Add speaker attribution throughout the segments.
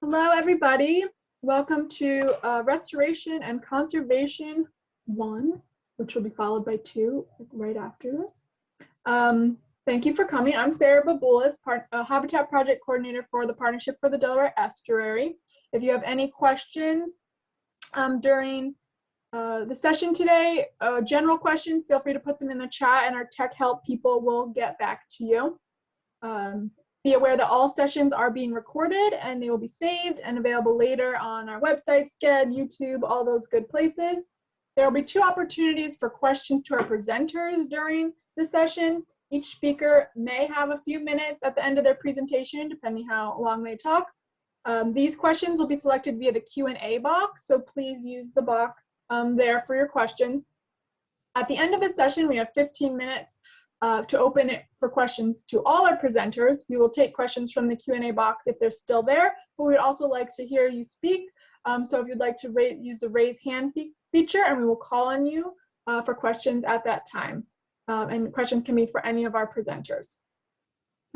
Speaker 1: Hello, everybody. Welcome to Restoration and Conservation 1, which will be followed by 2 right after this. Thank you for coming. I'm Sarah Babulis, Habitat Project Coordinator for the Partnership for the Delaware Estuary. If you have any questions during the session today, general questions, feel free to put them in the chat and our tech help people will get back to you. Be aware that all sessions are being recorded and they will be saved and available later on our website, Sched, YouTube, all those good places. There will be 2 opportunities for questions to our presenters during the session. Each speaker may have a few minutes at the end of their presentation, depending how long they talk. These questions will be selected via the Q&A box, so please use the box there for your questions. At the end of the session, we have 15 minutes to open it for questions to all our presenters. We will take questions from the Q&A box if they're still there, but we'd also like to hear you speak. So if you'd like to use the raise hand feature, and we will call on you for questions at that time. And questions can be for any of our presenters.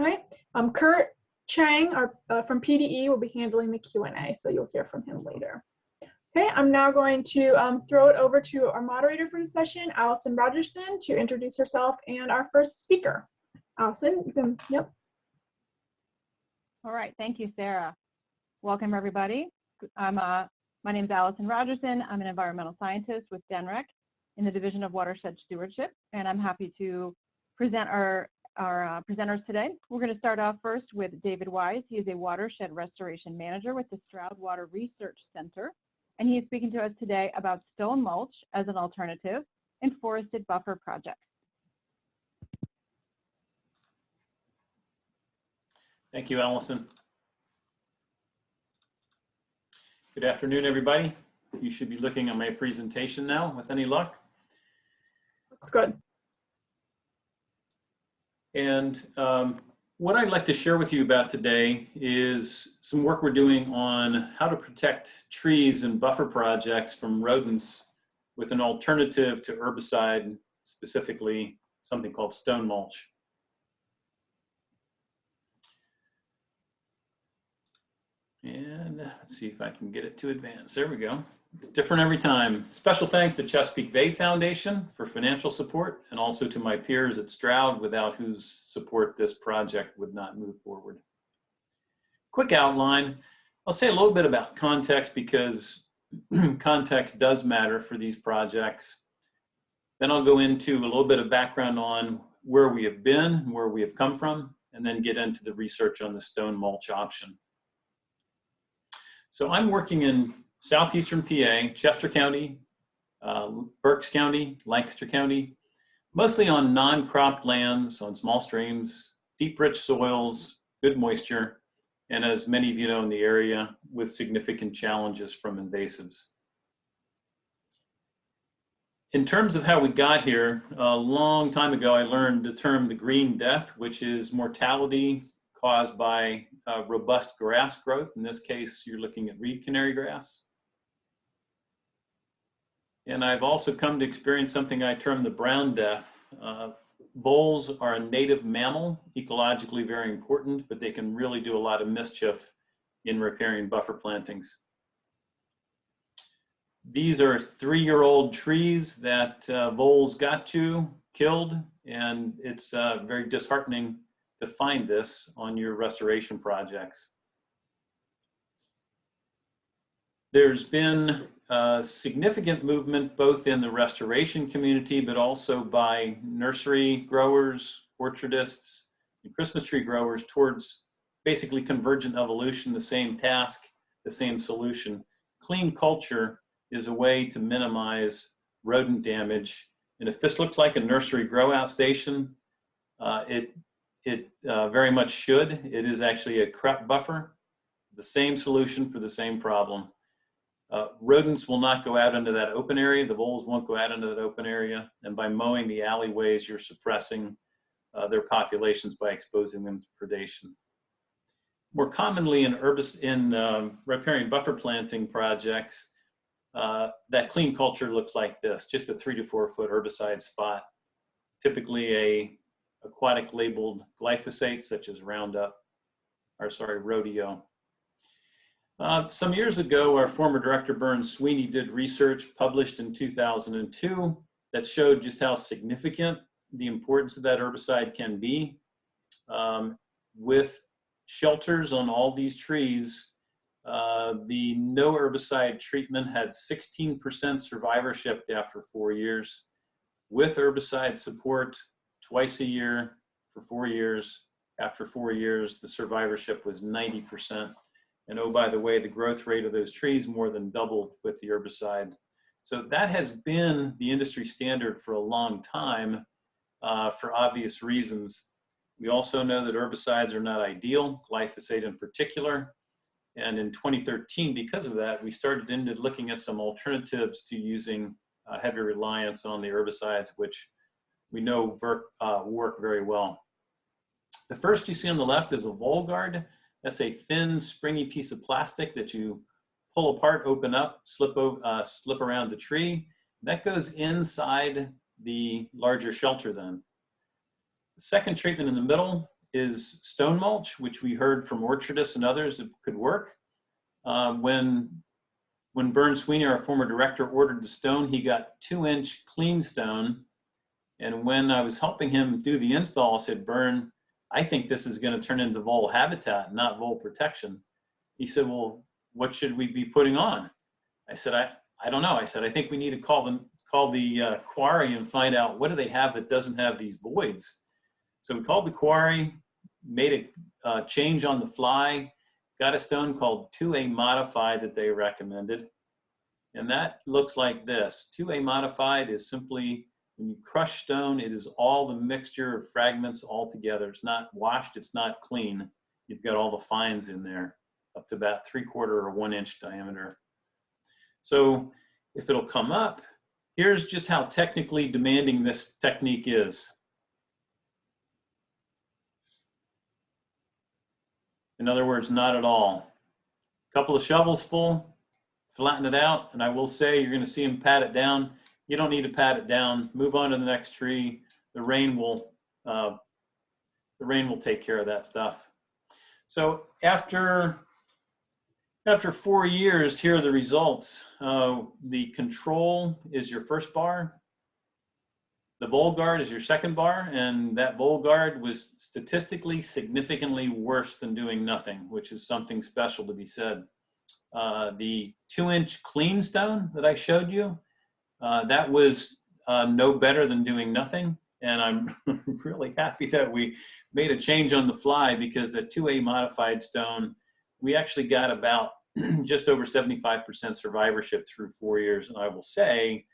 Speaker 1: All right. Kurt Chang from PDE will be handling the Q&A, so you'll hear from him later. Okay, I'm now going to throw it over to our moderator for the session, Allison Rogerson, to introduce herself and our first speaker. Allison, you can, yep.
Speaker 2: All right, thank you, Sarah. Welcome, everybody. My name is Allison Rogerson. I'm an environmental scientist with DENREC in the Division of Watershed Stewardship, and I'm happy to present our presenters today. We're going to start off first with David Wise. He is a watershed restoration manager with the Stroud Water Research Center. And he is speaking to us today about stone mulch as an alternative in forested buffer projects.
Speaker 3: Thank you, Allison. Good afternoon, everybody. You should be looking at my presentation now with any luck.
Speaker 1: Looks good.
Speaker 3: And what I'd like to share with you about today is some work we're doing on how to protect trees and buffer projects from rodents with an alternative to herbicide, specifically something called stone mulch. And let's see if I can get it to advance. There we go. It's different every time. Special thanks to Chesapeake Bay Foundation for financial support, and also to my peers at Stroud, without whose support this project would not move forward. Quick outline. I'll say a little bit about context because context does matter for these projects. Then I'll go into a little bit of background on where we have been, where we have come from, and then get into the research on the stone mulch option. So I'm working in southeastern PA, Chester County, Berks County, Lancaster County, mostly on non-cropped lands, on small streams, deep rich soils, good moisture, and as many of you know in the area, with significant challenges from invasives. In terms of how we got here, a long time ago I learned the term the green death, which is mortality caused by robust grass growth. In this case, you're looking at reed canary grass. And I've also come to experience something I term the brown death. Voles are a native mammal, ecologically very important, but they can really do a lot of mischief in riparian buffer plantings. These are 3-year-old trees that voles got killed, and it's very disheartening to find this on your restoration projects. There's been significant movement both in the restoration community, but also by nursery growers, orchardists, and Christmas tree growers towards basically convergent evolution, the same task, the same solution. Clean culture is a way to minimize rodent damage. And if this looks like a nursery grow out station, it very much should. It is actually a crep buffer, the same solution for the same problem. Rodents will not go out into that open area. The voles won't go out into that open area. And by mowing the alleyways, you're suppressing their populations by exposing them to predation. More commonly in riparian buffer planting projects, that clean culture looks like this, just a 3 to 4 foot herbicide spot, typically a aquatic labeled glyphosate such as Roundup, or sorry, Rodeo. Some years ago, our former director, Bern Sweeney, did research published in 2002 that showed just how significant the importance of that herbicide can be. With shelters on all these trees, the no herbicide treatment had 16% survivorship after 4 years. With herbicide support twice a year for 4 years, after 4 years, the survivorship was 90%. And oh, by the way, the growth rate of those trees more than doubled with the herbicide. So that has been the industry standard for a long time for obvious reasons. We also know that herbicides are not ideal, glyphosate in particular. And in 2013, because of that, we started into looking at some alternatives to using heavy reliance on the herbicides, which we know work very well. The first you see on the left is a Volguard. That's a thin, springy piece of plastic that you pull apart, open up, slip around the tree. That goes inside the larger shelter then. The second treatment in the middle is stone mulch, which we heard from orchardists and others that could work. When Bern Sweeney, our former director, ordered the stone, he got 2-inch clean stone. And when I was helping him do the install, I said, Bern, I think this is going to turn into vole habitat, not vole protection. He said, well, what should we be putting on? I said, I don't know. I said, I think we need to call the quarry and find out what do they have that doesn't have these voids. So we called the quarry, made a change on the fly, got a stone called 2A modified that they recommended. And that looks like this. 2A modified is simply, when you crush stone, it is all the mixture of fragments all together. It's not washed, it's not clean. You've got all the fines in there, up to about 3/4 or 1-inch diameter. So if it'll come up, here's just how technically demanding this technique is. In other words, not at all. A couple of shovels full, flatten it out, and I will say you're going to see him pat it down. You don't need to pat it down. Move on to the next tree. The rain will take care of that stuff. So after 4 years, here are the results. The control is your first bar. The Volguard is your second bar, and that Volguard was statistically significantly worse than doing nothing, which is something special to be said. The 2-inch clean stone that I showed you, that was no better than doing nothing. And I'm really happy that we made a change on the fly, because the 2A modified stone, we actually got about just over 75% survivorship through 4 years. And I will say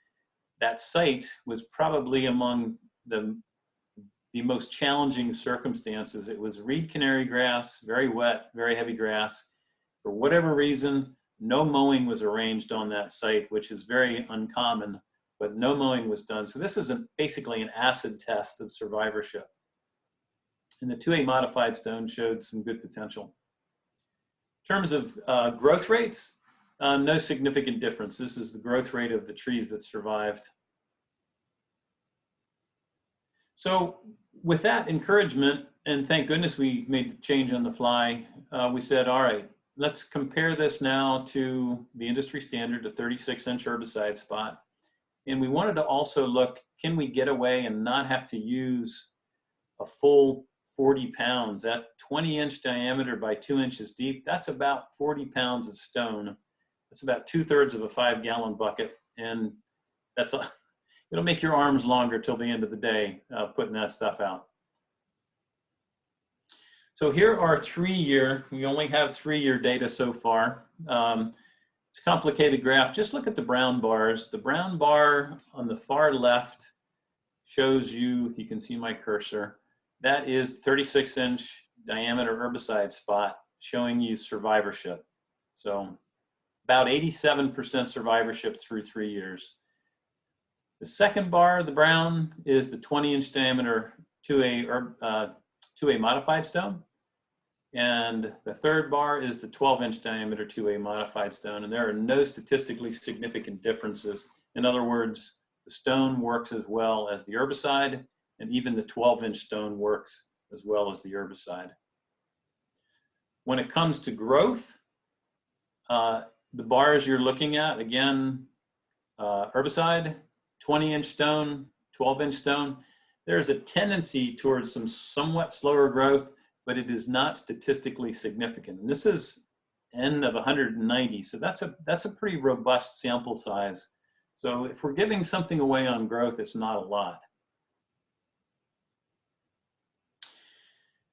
Speaker 3: that site was probably among the most challenging circumstances. It was reed canary grass, very wet, very heavy grass. For whatever reason, no mowing was arranged on that site, which is very uncommon, but no mowing was done. So this is basically an acid test of survivorship. And the 2A modified stone showed some good potential. In terms of growth rates, no significant difference. This is the growth rate of the trees that survived. So with that encouragement, and thank goodness we made the change on the fly, we said, all right, let's compare this now to the industry standard, a 36-inch herbicide spot. And we wanted to also look, can we get away and not have to use a full 40 pounds? That 20-inch diameter by 2 inches deep, that's about 40 pounds of stone. That's about 2/3 of a 5-gallon bucket. And that's it'll make your arms longer till the end of the day putting that stuff out. So here are 3-year, we only have 3-year data so far. It's a complicated graph. Just look at the brown bars. The brown bar on the far left shows you, if you can see my cursor, that is 36-inch diameter herbicide spot showing you survivorship. So about 87% survivorship through 3 years. The second bar, the brown, is the 20-inch diameter 2A modified stone. And the third bar is the 12-inch diameter 2A modified stone. And there are no statistically significant differences. In other words, the stone works as well as the herbicide, and even the 12-inch stone works as well as the herbicide. When it comes to growth, The bars you're looking at, again, herbicide, 20-inch stone, 12-inch stone. There's a tendency towards some somewhat slower growth, but it is not statistically significant. And this is N of 190, so that's a pretty robust sample size. So if we're giving something away on growth, it's not a lot.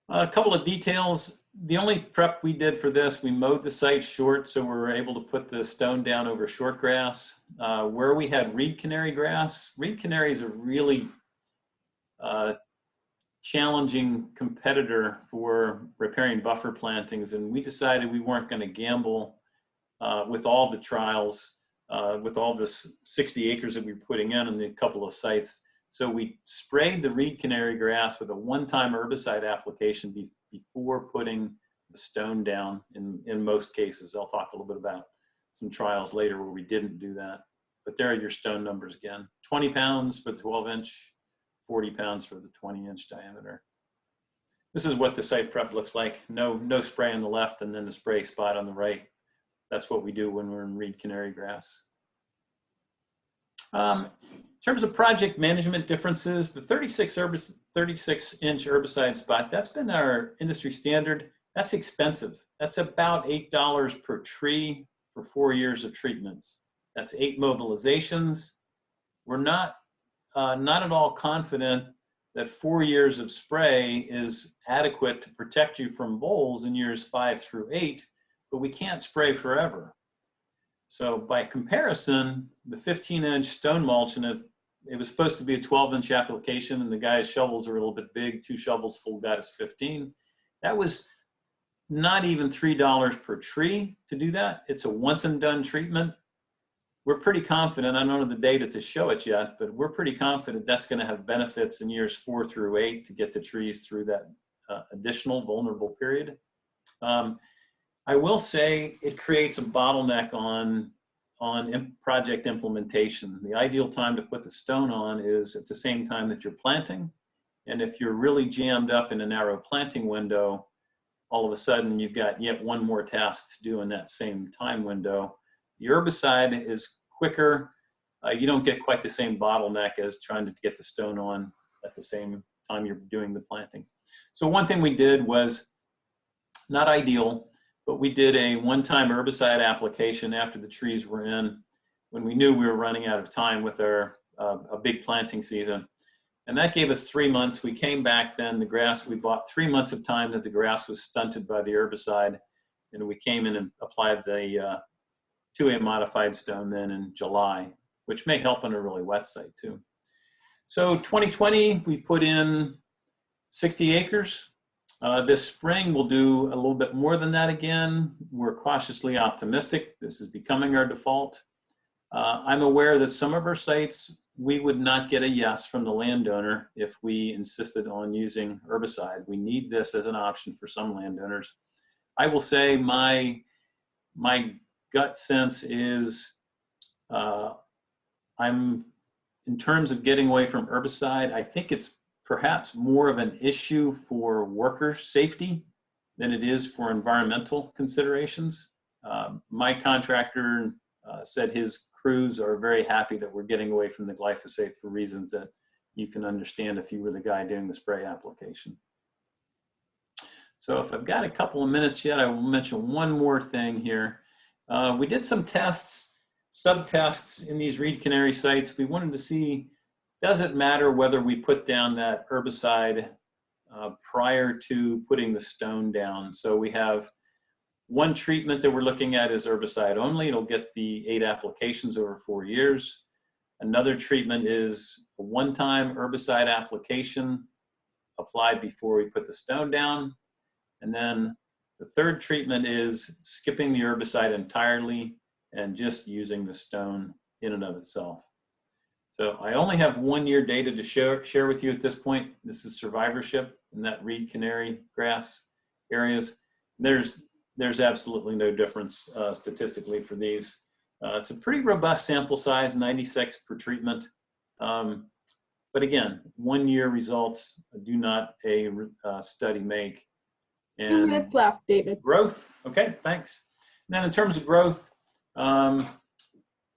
Speaker 3: A couple of details. The only prep we did for this, we mowed the site short, so we were able to put the stone down over short grass. Where we had reed canary grass, reed canary is a really challenging competitor for riparian buffer plantings, and we decided we weren't going to gamble with all the trials, with all this 60 acres that we were putting in the couple of sites. So we sprayed the reed canary grass with a one-time herbicide application before putting the stone down in most cases. I'll talk a little bit about some trials later where we didn't do that. But there are your stone numbers again. 20 pounds for the 12-inch, 40 pounds for the 20-inch diameter. This is what the site prep looks like. No spray on the left and then the spray spot on the right. That's what we do when we're in reed canary grass. In terms of project management differences, the 36-inch herbicide spot, that's been our industry standard. That's expensive. That's about $8 per tree for 4 years of treatments. That's 8 mobilizations. We're not at all confident that 4 years of spray is adequate to protect you from voles in years 5 through 8, but we can't spray forever. So by comparison, the 15-inch stone mulch, and it was supposed to be a 12-inch application, and the guy's shovels are a little bit big, 2 shovels full got us 15. That was not even $3 per tree to do that. It's a once and done treatment. We're pretty confident, I don't know the data to show it yet, but we're pretty confident that's going to have benefits in years 4 through 8 to get the trees through that additional vulnerable period. I will say it creates a bottleneck on project implementation. The ideal time to put the stone on is at the same time that you're planting. And if you're really jammed up in a narrow planting window, all of a sudden you've got yet one more task to do in that same time window. The herbicide is quicker. You don't get quite the same bottleneck as trying to get the stone on at the same time you're doing the planting. So one thing we did was not ideal, but we did a one-time herbicide application after the trees were in when we knew we were running out of time with our a big planting season. And that gave us 3 months. We came back then, the grass, we bought 3 months of time that the grass was stunted by the herbicide. And we came in and applied the 2A modified stone then in July, which may help on a really wet site too. So 2020, we put in 60 acres. This spring, we'll do a little bit more than that again. We're cautiously optimistic. This is becoming our default. I'm aware that some of our sites, we would not get a yes from the landowner if we insisted on using herbicide. We need this as an option for some landowners. I will say my gut sense is in terms of getting away from herbicide, I think it's perhaps more of an issue for worker safety than it is for environmental considerations. My contractor said his crews are very happy that we're getting away from the glyphosate for reasons that you can understand if you were the guy doing the spray application. So if I've got a couple of minutes yet, I will mention one more thing here. We did some tests, sub-tests in these reed canary sites. We wanted to see, does it matter whether we put down that herbicide prior to putting the stone down? So we have one treatment that we're looking at is herbicide only. It'll get the 8 applications over 4 years. Another treatment is a one-time herbicide application applied before we put the stone down. And then the third treatment is skipping the herbicide entirely and just using the stone in and of itself. So I only have 1 year data to share with you at this point. This is survivorship in that reed canary grass areas. There's absolutely no difference statistically for these. It's a pretty robust sample size, 96 per treatment. But again, 1 year results do not a study make. And
Speaker 1: 2 minutes left, David.
Speaker 3: Growth, okay, thanks. Then in terms of growth,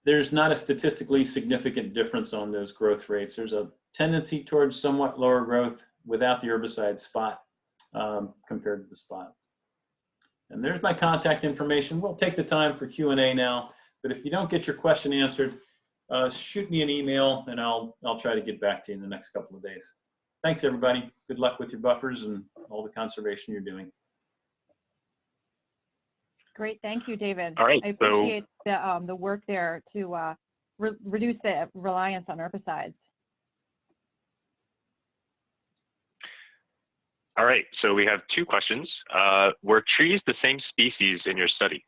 Speaker 3: there's not a statistically significant difference on those growth rates. There's a tendency towards somewhat lower growth without the herbicide spot compared to the spot. And there's my contact information. We'll take the time for Q&A now, but if you don't get your question answered, shoot me an email and I'll try to get back to you in the next couple of days. Thanks, everybody. Good luck with your buffers and all the conservation you're doing.
Speaker 2: Great, thank you, David.
Speaker 4: All right,
Speaker 2: I appreciate the work there to reduce the reliance on herbicides.
Speaker 4: All right, so we have two questions. Were trees the same species in your study?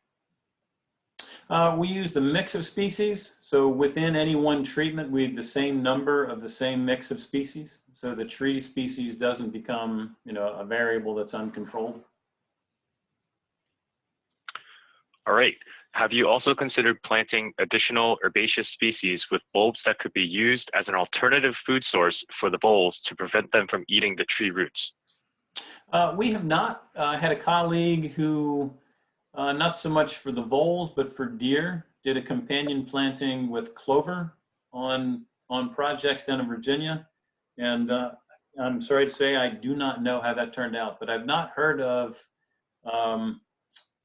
Speaker 3: We used a mix of species. So within any one treatment, we have the same number of the same mix of species. So the tree species doesn't become, a variable that's uncontrolled.
Speaker 4: All right. Have you also considered planting additional herbaceous species with bulbs that could be used as an alternative food source for the voles to prevent them from eating the tree roots?
Speaker 3: We have not. I had a colleague who, not so much for the voles, but for deer, did a companion planting with clover on projects down in Virginia. And I'm sorry to say, I do not know how that turned out, but I've not heard of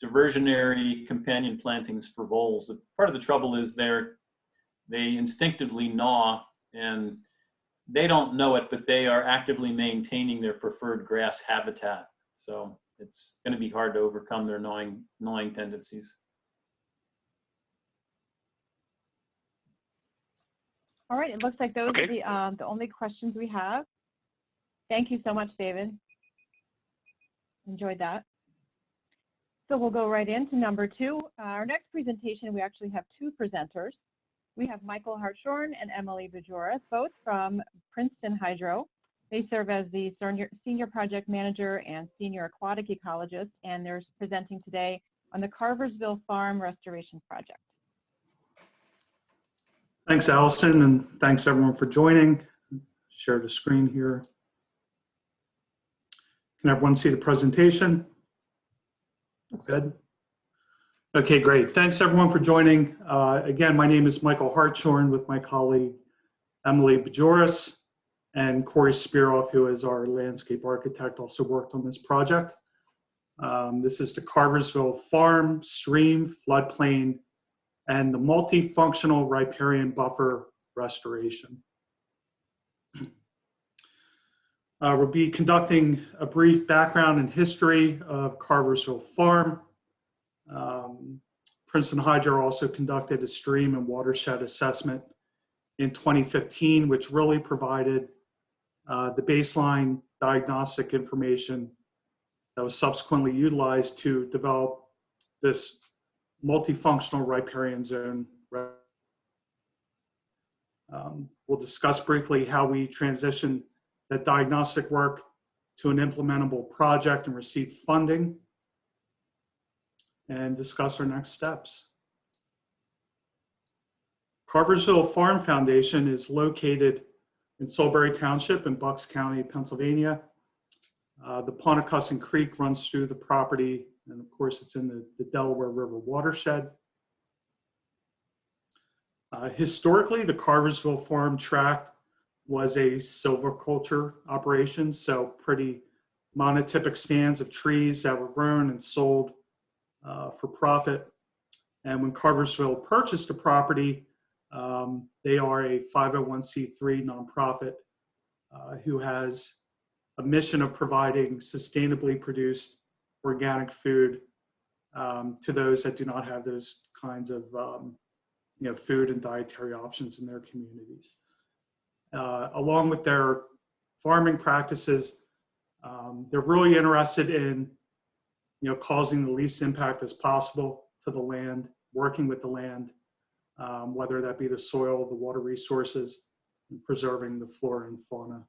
Speaker 3: diversionary companion plantings for voles. Part of the trouble is they instinctively gnaw, and they don't know it, but they are actively maintaining their preferred grass habitat. So it's going to be hard to overcome their gnawing tendencies.
Speaker 2: All right, it looks like those
Speaker 4: Okay.
Speaker 2: are the only questions we have. Thank you so much, David. Enjoyed that. So we'll go right into number 2. Our next presentation, we actually have 2 presenters. We have Michael Hartshorne and Emily Bajoras, both from Princeton Hydro. They serve as the senior project manager and senior aquatic ecologist, and they're presenting today on the Carversville Farm Restoration Project.
Speaker 5: Thanks, Allison, and thanks everyone for joining. Share the screen here. Can everyone see the presentation? Good. Okay, great. Thanks everyone for joining. Again, my name is Michael Hartshorne with my colleague Emily Bajoras, and Corey Spiroff, who is our landscape architect, also worked on this project. This is the Carversville Farm, Stream, Floodplain, and the multifunctional riparian buffer restoration. We'll be conducting a brief background and history of Carversville Farm. Princeton Hydro also conducted a stream and watershed assessment in 2015, which really provided the baseline diagnostic information that was subsequently utilized to develop this multifunctional riparian zone. We'll discuss briefly how we transitioned that diagnostic work to an implementable project and received funding, and discuss our next steps. Carversville Farm Foundation is located in Salisbury Township in Bucks County, Pennsylvania. The Pontocussing Creek runs through the property, and of course it's in the Delaware River watershed. Historically, the Carversville Farm tract was a silviculture operation, so pretty monotypic stands of trees that were grown and sold for profit. And when Carversville purchased the property, they are a 501c3 nonprofit who has a mission of providing sustainably produced organic food to those that do not have those kinds of food and dietary options in their communities. Along with their farming practices, they're really interested in causing the least impact as possible to the land, working with the land, whether that be the soil, the water resources, and preserving the flora and fauna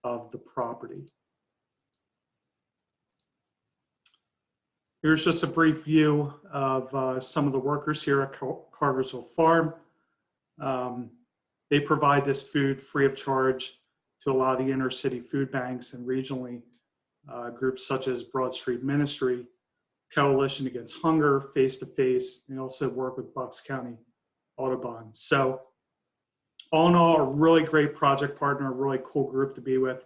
Speaker 5: of the property. Here's just a brief view of some of the workers here at Carversville Farm. They provide this food free of charge to a lot of the inner city food banks and regionally groups such as Broad Street Ministry Coalition Against Hunger, Face to Face, and also work with Bucks County Audubon. So all in all, a really great project partner, a really cool group to be with,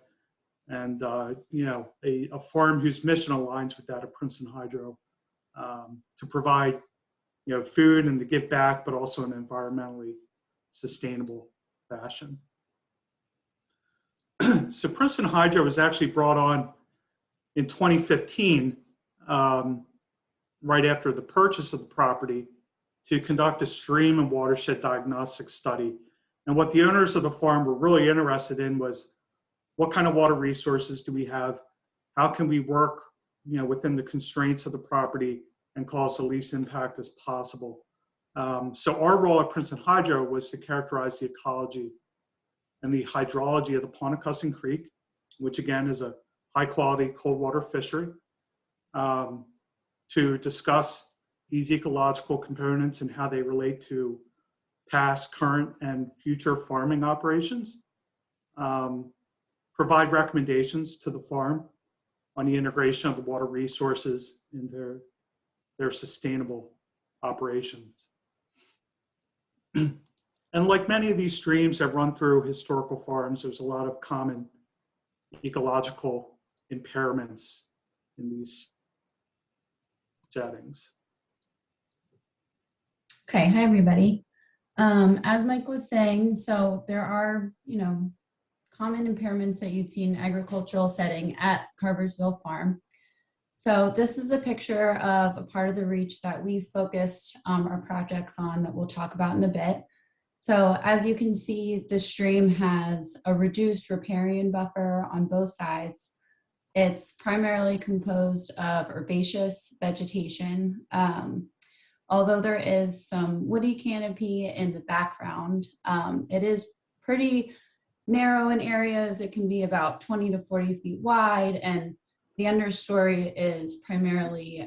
Speaker 5: and you know, a farm whose mission aligns with that of Princeton Hydro, to provide, you know, food and to give back, but also in an environmentally sustainable fashion. So Princeton Hydro was actually brought on in 2015, right after the purchase of the property, to conduct a stream and watershed diagnostic study. And what the owners of the farm were really interested in was, what kind of water resources do we have? How can we work, you know, within the constraints of the property and cause the least impact as possible? So our role at Princeton Hydro was to characterize the ecology and the hydrology of the Pontocussing Creek, which again is a high quality cold water fishery, to discuss these ecological components and how they relate to past, current, and future farming operations, provide recommendations to the farm on the integration of the water resources in their sustainable operations. And like many of these streams that run through historical farms, there's a lot of common ecological impairments in these settings.
Speaker 6: Okay, hi everybody. As Mike was saying, so there are, you know, common impairments that you'd see in an agricultural setting at Carversville Farm. So this is a picture of a part of the reach that we focused our projects on that we'll talk about in a bit. So as you can see, the stream has a reduced riparian buffer on both sides. It's primarily composed of herbaceous vegetation. Although there is some woody canopy in the background, it is pretty narrow in areas. It can be about 20 to 40 feet wide, and the understory is primarily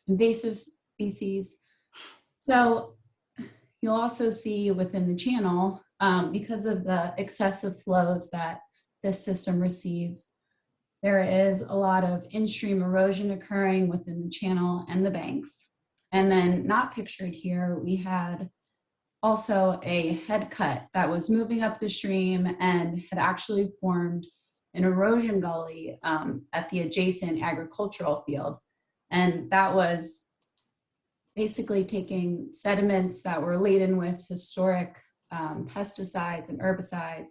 Speaker 6: invasive species. So you'll also see within the channel, because of the excessive flows that this system receives, there is a lot of in-stream erosion occurring within the channel and the banks. And then not pictured here, we had also a head cut that was moving up the stream and had actually formed an erosion gully at the adjacent agricultural field. And that was basically taking sediments that were laden with historic pesticides and herbicides,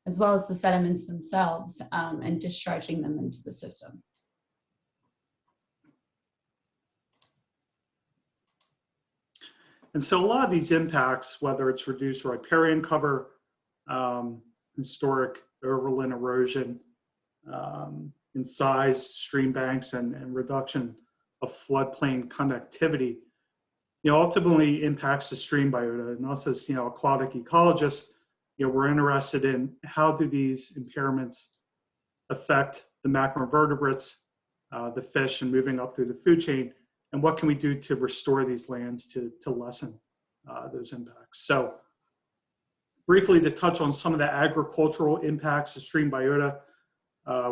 Speaker 6: as well as the sediments themselves, and discharging them into the system.
Speaker 5: And so a lot of these impacts, whether it's reduced riparian cover, historic overland erosion, in size, stream banks, and reduction of floodplain connectivity, you know, ultimately impacts the stream biota. And us as, you know, aquatic ecologists, you know, we're interested in how do these impairments affect the macroinvertebrates, the fish, and moving up through the food chain, and what can we do to restore these lands to lessen those impacts. So briefly to touch on some of the agricultural impacts of stream biota,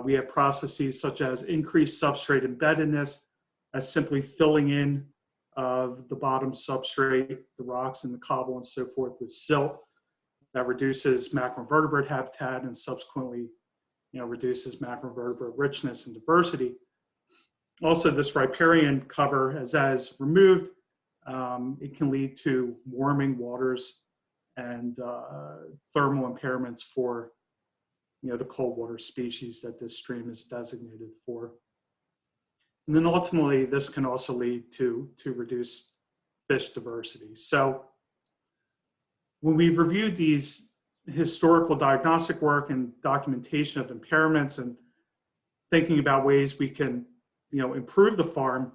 Speaker 5: we have processes such as increased substrate embeddedness, as simply filling in of the bottom substrate, the rocks and the cobble and so forth with silt that reduces macroinvertebrate habitat and subsequently, you know, reduces macroinvertebrate richness and diversity. Also, this riparian cover, as that is removed, it can lead to warming waters and thermal impairments for, you know, the cold water species that this stream is designated for. And then ultimately, this can also lead to reduced fish diversity. So when we've reviewed these historical diagnostic work and documentation of impairments and thinking about ways we can, you know, improve the farm,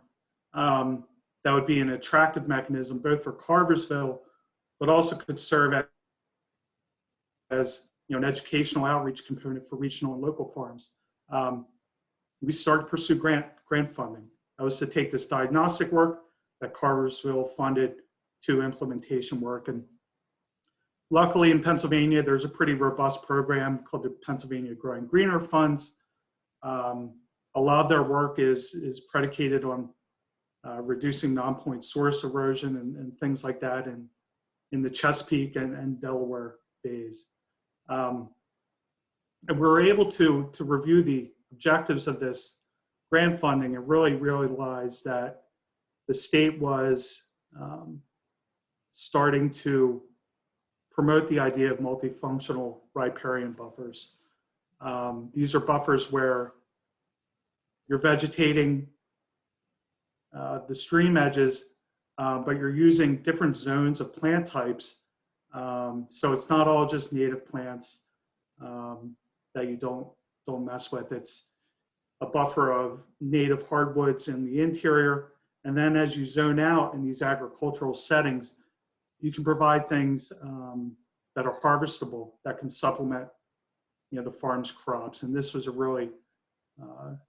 Speaker 5: that would be an attractive mechanism both for Carversville, but also could serve as, you know, an educational outreach component for regional and local farms. We started to pursue grant funding. That was to take this diagnostic work that Carversville funded to implementation work. And luckily in Pennsylvania, there's a pretty robust program called the Pennsylvania Growing Greener Funds. A lot of their work is predicated on reducing non-point source erosion and things like that in the Chesapeake and Delaware bays. And we were able to review the objectives of this grant funding and really realized that the state was starting to promote the idea of multifunctional riparian buffers. These are buffers where you're vegetating the stream edges, but you're using different zones of plant types. So it's not all just native plants that you don't mess with. It's a buffer of native hardwoods in the interior. And then as you zone out in these agricultural settings, you can provide things that are harvestable that can supplement, the farm's crops. And this was a really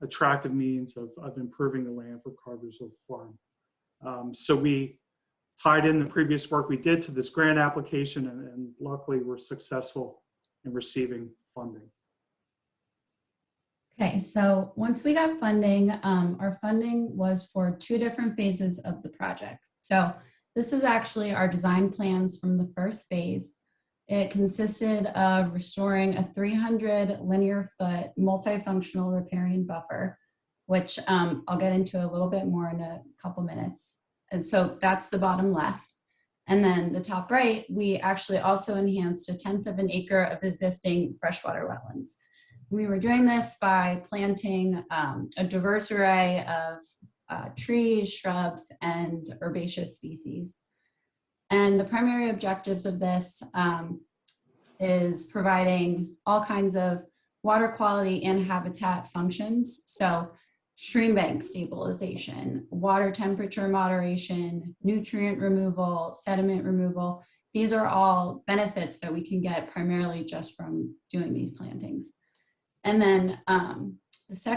Speaker 5: attractive means of improving the land for Carversville Farm. So we tied in the previous work we did to this grant application, and luckily we're successful in receiving funding.
Speaker 6: Okay, so once we got funding, our funding was for 2 different phases of the project. So this is actually our design plans from the first phase. It consisted of restoring a 300 linear foot multifunctional riparian buffer, which I'll get into a little bit more in a couple minutes. And so that's the bottom left. And then the top right, we actually also enhanced 1/10 of an acre of existing freshwater wetlands. We were doing this by planting a diverse array of trees, shrubs, and herbaceous species. And the primary objectives of this is providing all kinds of water quality and habitat functions. So stream bank stabilization, water temperature moderation, nutrient removal, sediment removal. These are all benefits that we can get primarily just from doing these plantings. And then so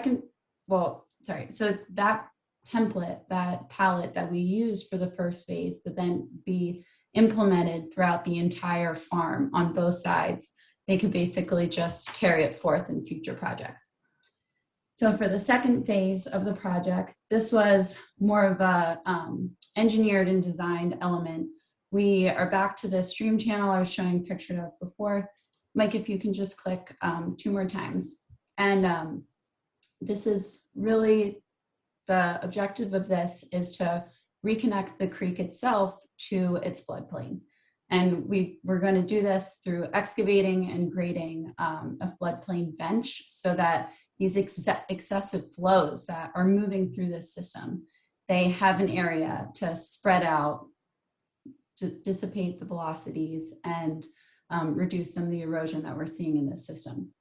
Speaker 6: that template, that palette that we used for the first phase would then be implemented throughout the entire farm on both sides. They could basically just carry it forth in future projects. So for the second phase of the project, this was more of a engineered and designed element. We are back to the stream channel I was showing pictured of before. Mike, if you can just click 2 more times. And this is really the objective of this is to reconnect the creek itself to its floodplain. And we're going to do this through excavating and grading a floodplain bench so that these excessive flows that are moving through this system, they have an area to spread out, to dissipate the velocities and reduce some of the erosion that we're seeing in this system.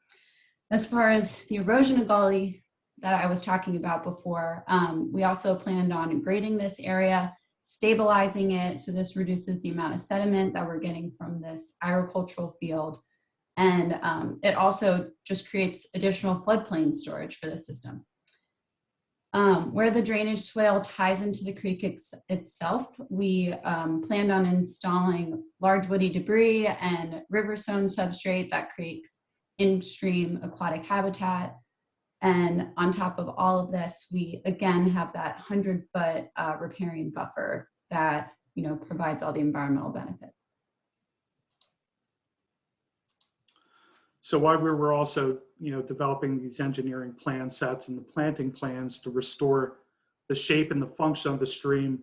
Speaker 6: As far as the erosion gully that I was talking about before, we also planned on grading this area, stabilizing it, so this reduces the amount of sediment that we're getting from this agricultural field. And it also just creates additional floodplain storage for the system. Where the drainage swale ties into the creek itself, we planned on installing large woody debris and riverstone substrate that creates in-stream aquatic habitat. And on top of all of this, we again have that 100-foot riparian buffer that provides all the environmental benefits.
Speaker 5: So while we were also, developing these engineering plan sets and the planting plans to restore the shape and the function of the stream,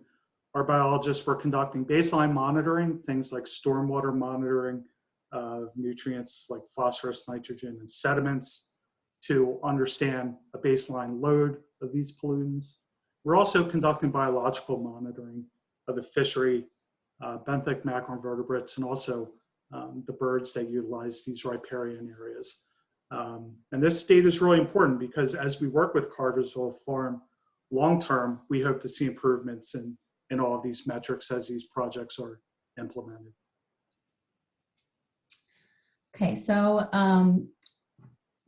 Speaker 5: our biologists were conducting baseline monitoring, things like stormwater monitoring of nutrients like phosphorus, nitrogen, and sediments to understand a baseline load of these pollutants. We're also conducting biological monitoring of the fishery, benthic macroinvertebrates, and also the birds that utilize these riparian areas. And this data is really important because as we work with Carversville Farm long-term, we hope to see improvements in all of these metrics as these projects are implemented.
Speaker 6: Okay, so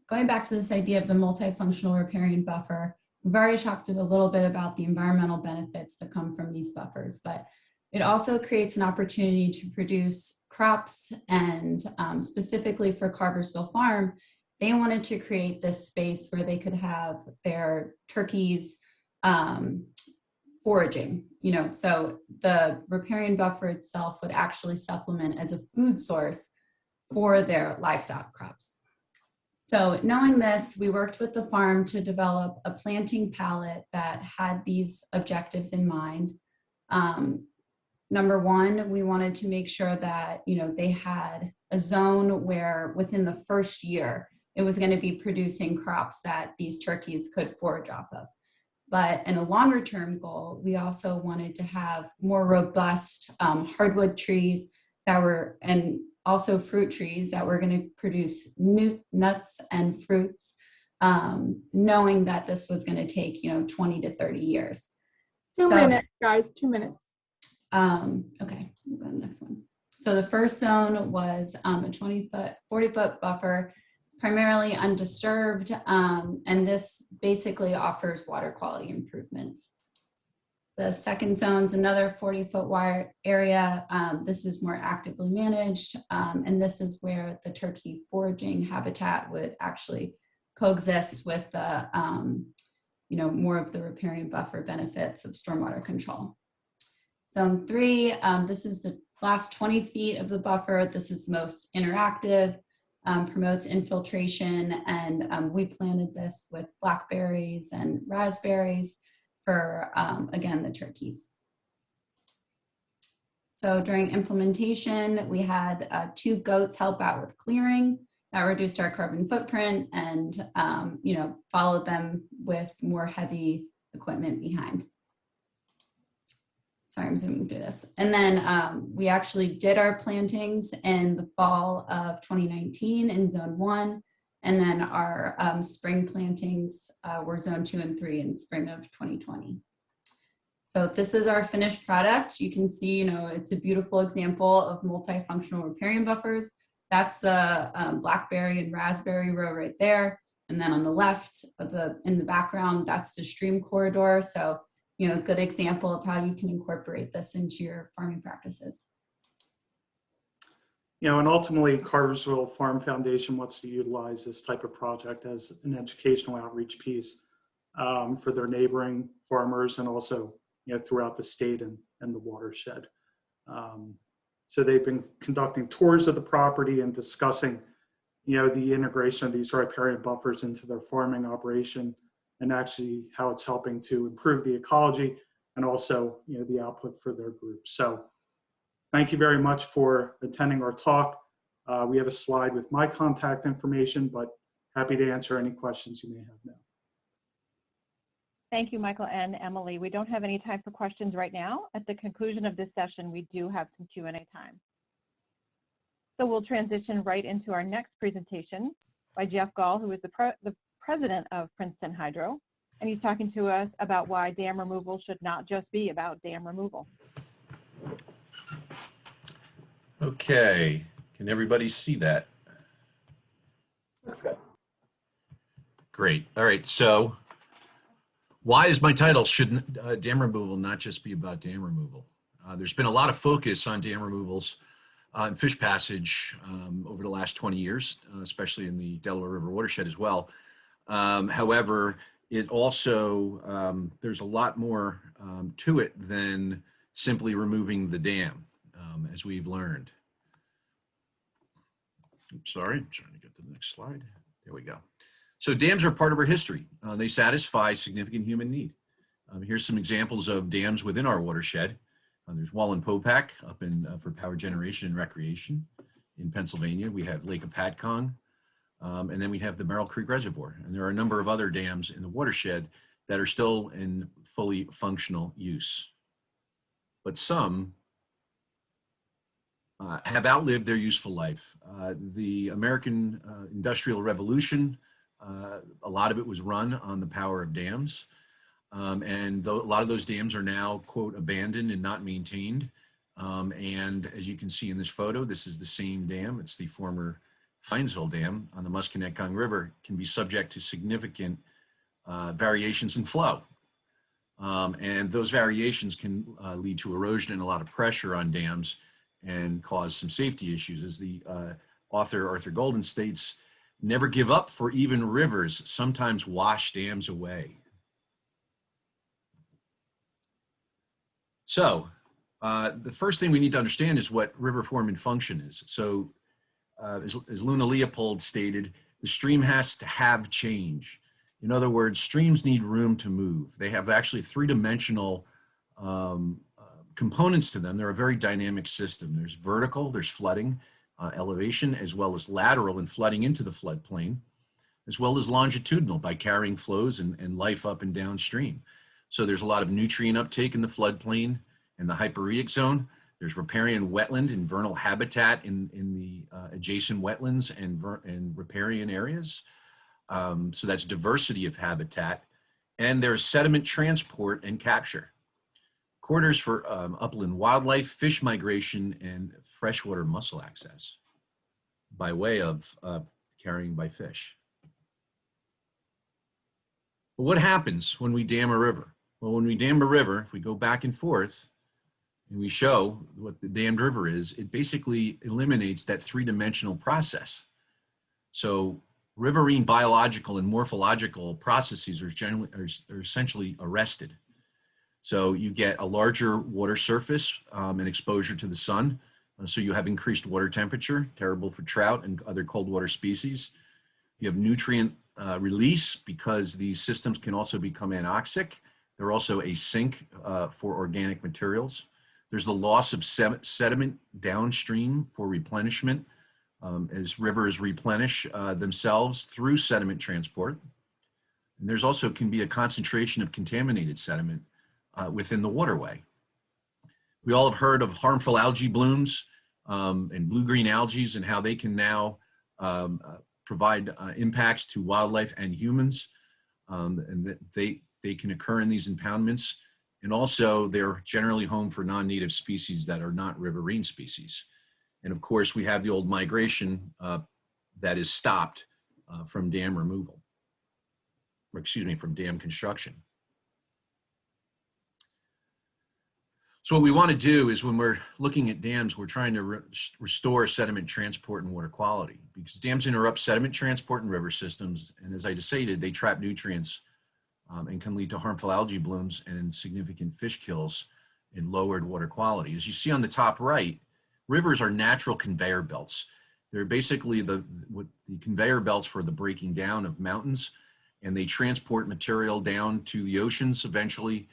Speaker 6: going back to this idea of the multifunctional riparian buffer, we've already talked a little bit about the environmental benefits that come from these buffers, but it also creates an opportunity to produce crops, and specifically for Carversville Farm, they wanted to create this space where they could have their turkeys foraging, you know, so the riparian buffer itself would actually supplement as a food source for their livestock crops. So knowing this, we worked with the farm to develop a planting palette that had these objectives in mind. Number one, we wanted to make sure that, you know, they had a zone where within the first year, it was going to be producing crops that these turkeys could forage off of. But in a longer term goal, we also wanted to have more robust hardwood trees that were, and also fruit trees that were going to produce nuts and fruits, knowing that this was going to take, you know, 20 to 30 years.
Speaker 1: 2 minutes, guys, 2 minutes.
Speaker 6: Okay, we'll go to the next one. So the first zone was a 20-foot, 40-foot buffer. It's primarily undisturbed, and this basically offers water quality improvements. The second zone's another 40-foot wire area. This is more actively managed, and this is where the turkey foraging habitat would actually coexist with the, you know, more of the riparian buffer benefits of stormwater control. Zone 3, this is the last 20 feet of the buffer. This is most interactive, promotes infiltration, and we planted this with blackberries and raspberries for, again, the turkeys. So during implementation, we had 2 goats help out with clearing. That reduced our carbon footprint and, you know, followed them with more heavy equipment behind. Sorry, I'm zooming through this. And then we actually did our plantings in the fall of 2019 in zone 1. And then our spring plantings were zone 2 and 3 in spring of 2020. So this is our finished product. You can see, you know, it's a beautiful example of multifunctional riparian buffers. That's the blackberry and raspberry row right there. And then on the left of in the background, that's the stream corridor. So, you know, a good example of how you can incorporate this into your farming practices.
Speaker 5: You know, and ultimately Carversville Farm Foundation wants to utilize this type of project as an educational outreach piece for their neighboring farmers and also, you know, throughout the state and the watershed. So they've been conducting tours of the property and discussing, you know, the integration of these riparian buffers into their farming operation and actually how it's helping to improve the ecology and also, you know, the output for their group. So thank you very much for attending our talk. We have a slide with my contact information, but happy to answer any questions you may have now.
Speaker 2: Thank you, Michael and Emily. We don't have any time for questions right now. At the conclusion of this session, we do have some Q&A time. So we'll transition right into our next presentation by Jeff Goll, who is the president of Princeton Hydro, and he's talking to us about why dam removal should not just be about dam removal.
Speaker 7: Okay, can everybody see that?
Speaker 1: Looks good.
Speaker 7: Great. All right, so why is my title, should dam removal not just be about dam removal? There's been a lot of focus on dam removals and fish passage over the last 20 years, especially in the Delaware River watershed as well. However, it also, there's a lot more to it than simply removing the dam, as we've learned. Oops, sorry, I'm trying to get to the next slide. There we go. So dams are part of our history. They satisfy significant human need. Here's some examples of dams within our watershed. There's Wallenpopack up in for power generation and recreation in Pennsylvania. We have Lake Apatcong, and then we have the Merrill Creek Reservoir. And there are a number of other dams in the watershed that are still in fully functional use. But some have outlived their useful life. The American Industrial Revolution, a lot of it was run on the power of dams. And a lot of those dams are now, quote, abandoned and not maintained. And as you can see in this photo, this is the same dam. It's the former Finesville Dam on the Musconetcong River, can be subject to significant variations in flow. And those variations can lead to erosion and a lot of pressure on dams and cause some safety issues. As the author Arthur Golden states, never give up, for even rivers sometimes wash dams away. So the first thing we need to understand is what river form and function is. So as Luna Leopold stated, the stream has to have change. In other words, streams need room to move. They have actually three-dimensional components to them. They're a very dynamic system. There's vertical, there's flooding, elevation, as well as lateral and flooding into the floodplain, as well as longitudinal by carrying flows and life up and downstream. So there's a lot of nutrient uptake in the floodplain and the hypereic zone. There's riparian wetland and vernal habitat in the adjacent wetlands and riparian areas. So that's diversity of habitat. And there's sediment transport and capture. Corridors for upland wildlife, fish migration, and freshwater mussel access by way of carrying by fish. But what happens when we dam a river? Well, when we dam a river, if we go back and forth and we show what the dammed river is, it basically eliminates that three-dimensional process. So riverine biological and morphological processes are essentially arrested. So you get a larger water surface and exposure to the sun. So you have increased water temperature, terrible for trout and other cold water species. You have nutrient release because these systems can also become anoxic. They're also a sink for organic materials. There's the loss of sediment downstream for replenishment as rivers replenish themselves through sediment transport. And there's also can be a concentration of contaminated sediment within the waterway. We all have heard of harmful algae blooms and blue-green algae and how they can now provide impacts to wildlife and humans, and that they can occur in these impoundments. And also they're generally home for non-native species that are not riverine species. And of course, we have the old migration that is stopped from dam removal, or excuse me, from dam construction. So what we want to do is when we're looking at dams, we're trying to restore sediment transport and water quality, because dams interrupt sediment transport in river systems. And as I just stated, they trap nutrients and can lead to harmful algae blooms and significant fish kills and lowered water quality. As you see on the top right, rivers are natural conveyor belts. They're basically the conveyor belts for the breaking down of mountains, and they transport material down to the oceans eventually.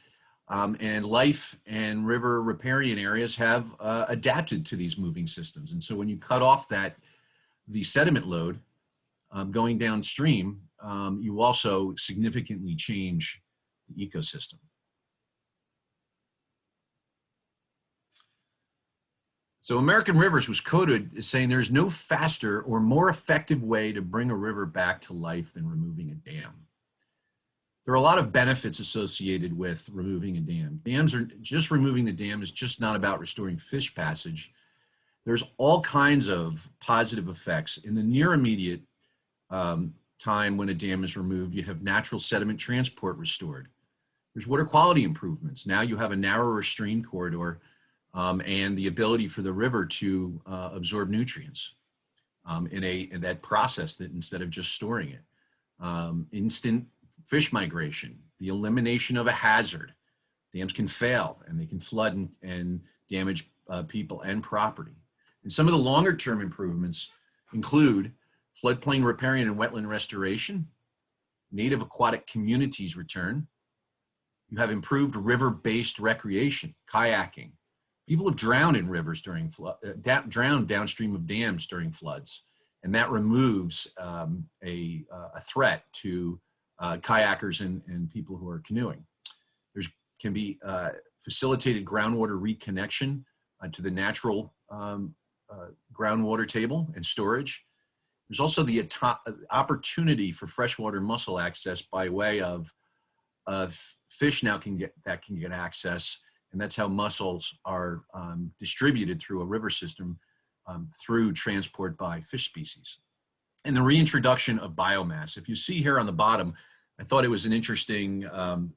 Speaker 7: And life and river riparian areas have adapted to these moving systems. And so when you cut off the sediment load going downstream, you also significantly change the ecosystem. So American Rivers was quoted as saying there's no faster or more effective way to bring a river back to life than removing a dam. There are a lot of benefits associated with removing a dam. Removing the dam is just not about restoring fish passage. There's all kinds of positive effects. In the near immediate time when a dam is removed, you have natural sediment transport restored. There's water quality improvements. Now you have a narrower stream corridor and the ability for the river to absorb nutrients in that process that instead of just storing it. Instant fish migration, the elimination of a hazard. Dams can fail and they can flood and damage people and property. And some of the longer term improvements include floodplain riparian and wetland restoration, native aquatic communities return. You have improved river-based recreation, kayaking. People have drowned in rivers during drowned downstream of dams during floods, and that removes a threat to kayakers and people who are canoeing. There can be facilitated groundwater reconnection to the natural groundwater table and storage. There's also the opportunity for freshwater mussel access by way of fish now can get access, and that's how mussels are distributed through a river system through transport by fish species. And the reintroduction of biomass. If you see here on the bottom, I thought it was an interesting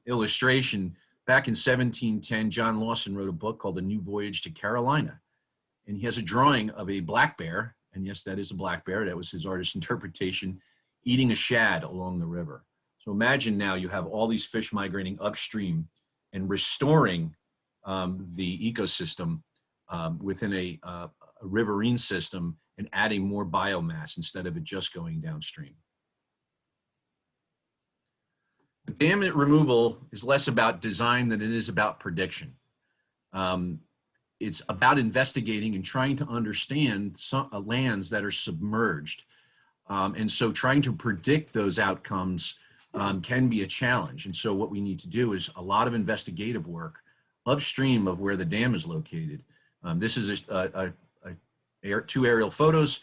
Speaker 7: illustration. Back in 1710, John Lawson wrote a book called A New Voyage to Carolina. And he has a drawing of a black bear, and yes, that is a black bear, that was his artist's interpretation, eating a shad along the river. So imagine now you have all these fish migrating upstream and restoring the ecosystem within a riverine system and adding more biomass instead of it just going downstream. Dam removal is less about design than it is about prediction. It's about investigating and trying to understand some lands that are submerged. And so trying to predict those outcomes can be a challenge. And so what we need to do is a lot of investigative work upstream of where the dam is located. This is two aerial photos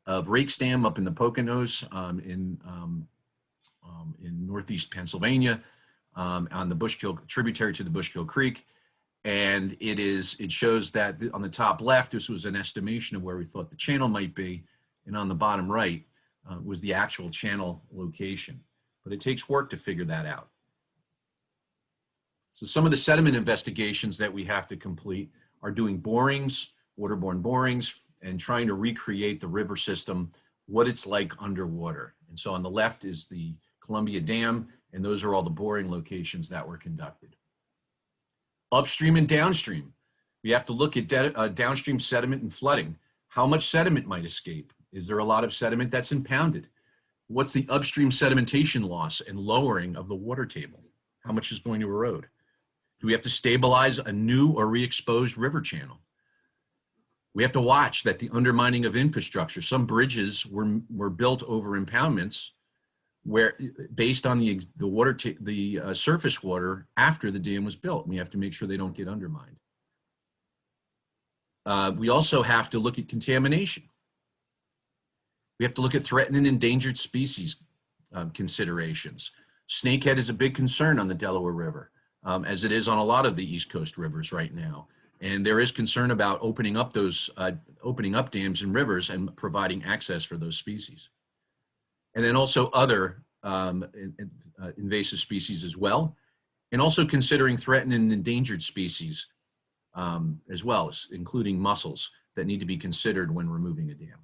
Speaker 7: of Rake's Dam up in the Poconos in northeast Pennsylvania on the Bushkill, tributary to the Bushkill Creek. And it shows that on the top left, this was an estimation of where we thought the channel might be. And on the bottom right was the actual channel location. But it takes work to figure that out. So some of the sediment investigations that we have to complete are doing borings, waterborne borings, and trying to recreate the river system, what it's like underwater. And so on the left is the Columbia Dam, and those are all the boring locations that were conducted. Upstream and downstream, we have to look at downstream sediment and flooding. How much sediment might escape? Is there a lot of sediment that's impounded? What's the upstream sedimentation loss and lowering of the water table? How much is going to erode? Do we have to stabilize a new or re-exposed river channel? We have to watch that the undermining of infrastructure. Some bridges were built over impoundments where based on the surface water after the dam was built. We have to make sure they don't get undermined. We also have to look at contamination. We have to look at threatened and endangered species considerations. Snakehead is a big concern on the Delaware River, as it is on a lot of the East Coast rivers right now. And there is concern about opening up dams and rivers and providing access for those species. And then also other invasive species as well. And also considering threatened and endangered species as well, including mussels that need to be considered when removing a dam.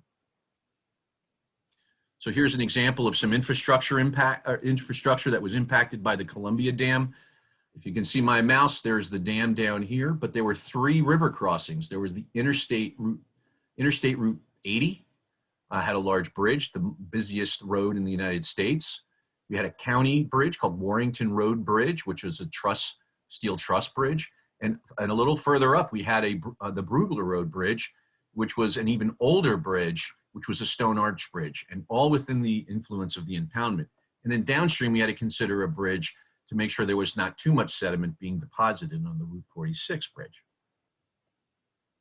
Speaker 7: So here's an example of some infrastructure that was impacted by the Columbia Dam. If you can see my mouse, there's the dam down here, but there were 3 river crossings. There was the Interstate Route 80, had a large bridge, the busiest road in the United States. We had a county bridge called Warrington Road Bridge, which was a steel truss bridge. And a little further up, we had the Brugler Road Bridge, which was an even older bridge, which was a stone arch bridge, and all within the influence of the impoundment. And then downstream, we had to consider a bridge to make sure there was not too much sediment being deposited on the Route 46 bridge.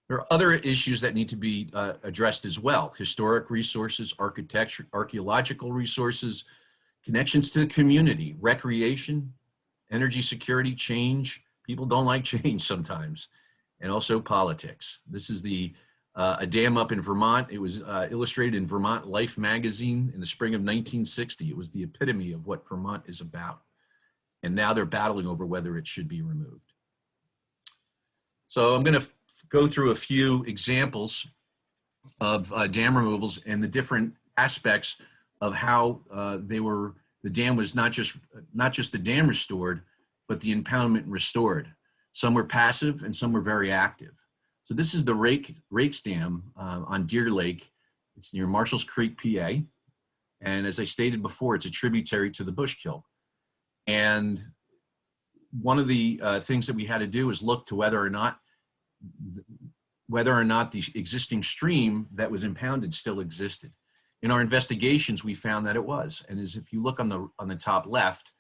Speaker 7: There are other issues that need to be addressed as well. Historic resources, architecture, archaeological resources, connections to the community, recreation, energy security, change. People don't like change sometimes. And also politics. This is a dam up in Vermont. It was illustrated in Vermont Life magazine in the spring of 1960. It was the epitome of what Vermont is about. And now they're battling over whether it should be removed. So I'm going to go through a few examples of dam removals and the different aspects of how the dam was not just the dam restored, but the impoundment restored. Some were passive and some were very active. So this is the Rake's Dam on Deer Lake. It's near Marshalls Creek, PA. And as I stated before, it's a tributary to the Bushkill. And one of the things that we had to do is look to whether or not the existing stream that was impounded still existed. In our investigations, we found that it was. And as if you look on the top left,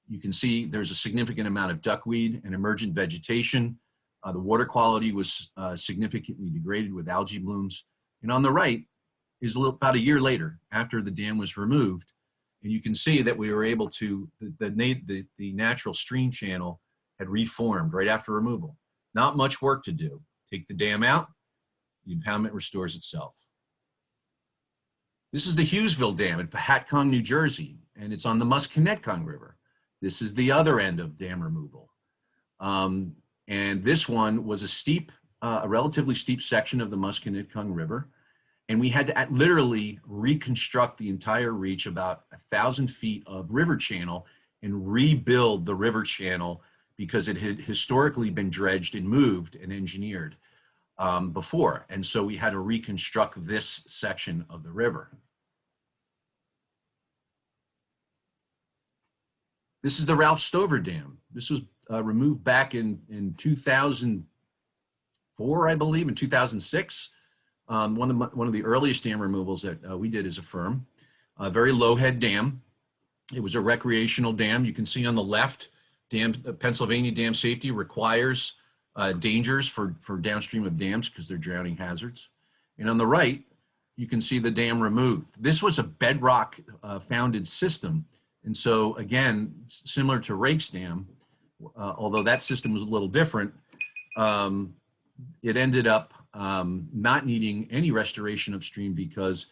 Speaker 7: you can see there's a significant amount of duckweed and emergent vegetation. The water quality was significantly degraded with algae blooms. And on the right is about a year later, after the dam was removed. And you can see that we were able to, the natural stream channel had reformed right after removal. Not much work to do. Take the dam out, the impoundment restores itself. This is the Hughesville Dam at Pahatcong, New Jersey, and it's on the Musconetcong River. This is the other end of dam removal. And this one was a relatively steep section of the Musconetcong River. And we had to literally reconstruct the entire reach, about 1,000 feet of river channel, and rebuild the river channel because it had historically been dredged and moved and engineered before. And so we had to reconstruct this section of the river. This is the Ralph Stover Dam. This was removed back in 2004, I believe, in 2006. One of the earliest dam removals that we did as a firm. A very low head dam. It was a recreational dam. You can see on the left, Pennsylvania dam safety requires dangers for downstream of dams because they're drowning hazards. And on the right, you can see the dam removed. This was a bedrock founded system. And so again, similar to Rake's Dam, although that system was a little different, it ended up not needing any restoration upstream because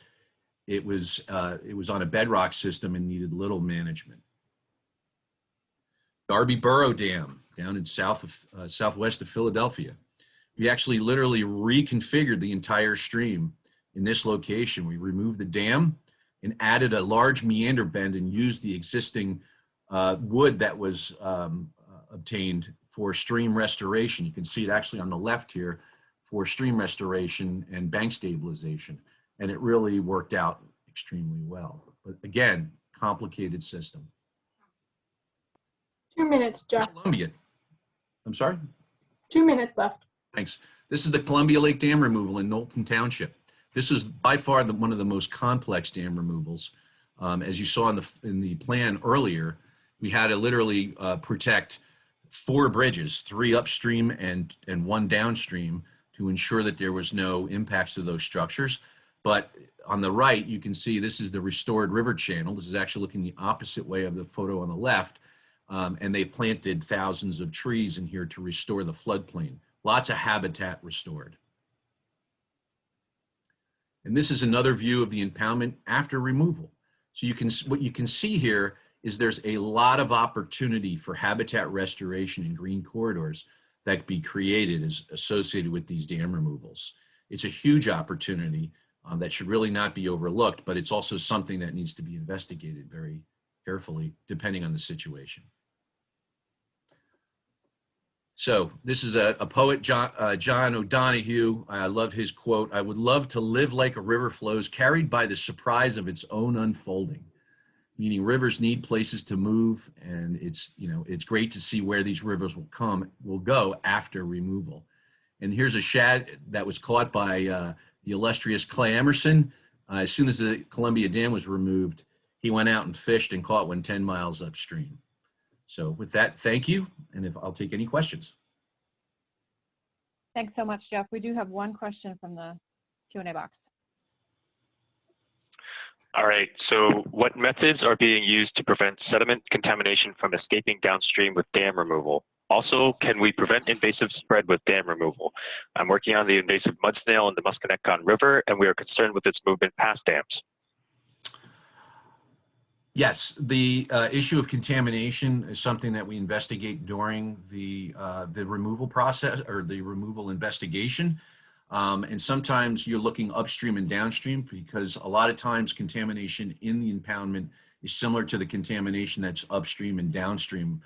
Speaker 7: it was on a bedrock system and needed little management. Darby Borough Dam down in southwest of Philadelphia. We actually literally reconfigured the entire stream in this location. We removed the dam and added a large meander bend and used the existing wood that was obtained for stream restoration. You can see it actually on the left here for stream restoration and bank stabilization. And it really worked out extremely well. But again, complicated system.
Speaker 1: 2 minutes, Jeff.
Speaker 7: Columbia. I'm sorry?
Speaker 1: 2 minutes left.
Speaker 7: Thanks. This is the Columbia Lake Dam removal in Knowlton Township. This was by far one of the most complex dam removals. As you saw in the plan earlier, we had to literally protect 4 bridges, 3 upstream and 1 downstream, to ensure that there was no impacts to those structures. But on the right, you can see this is the restored river channel. This is actually looking the opposite way of the photo on the left. And they planted thousands of trees in here to restore the floodplain. Lots of habitat restored. And this is another view of the impoundment after removal. So what you can see here is there's a lot of opportunity for habitat restoration in green corridors that could be created as associated with these dam removals. It's a huge opportunity that should really not be overlooked, but it's also something that needs to be investigated very carefully depending on the situation. So this is a poet, John O'Donohue. I love his quote. "I would love to live like a river flows, carried by the surprise of its own unfolding." Meaning rivers need places to move, and it's great to see where these rivers will go after removal. And here's a shad that was caught by the illustrious Clay Emerson. As soon as the Columbia Dam was removed, he went out and fished and caught one 10 miles upstream. So with that, thank you, and I'll take any questions.
Speaker 2: Thanks so much, Jeff. We do have one question from the Q&A box.
Speaker 4: All right, so what methods are being used to prevent sediment contamination from escaping downstream with dam removal? Also, can we prevent invasive spread with dam removal? I'm working on the invasive mud snail in the Musconetcong River, and we are concerned with its movement past dams.
Speaker 7: Yes, the issue of contamination is something that we investigate during the removal process or the removal investigation. And sometimes you're looking upstream and downstream because a lot of times contamination in the impoundment is similar to the contamination that's upstream and downstream.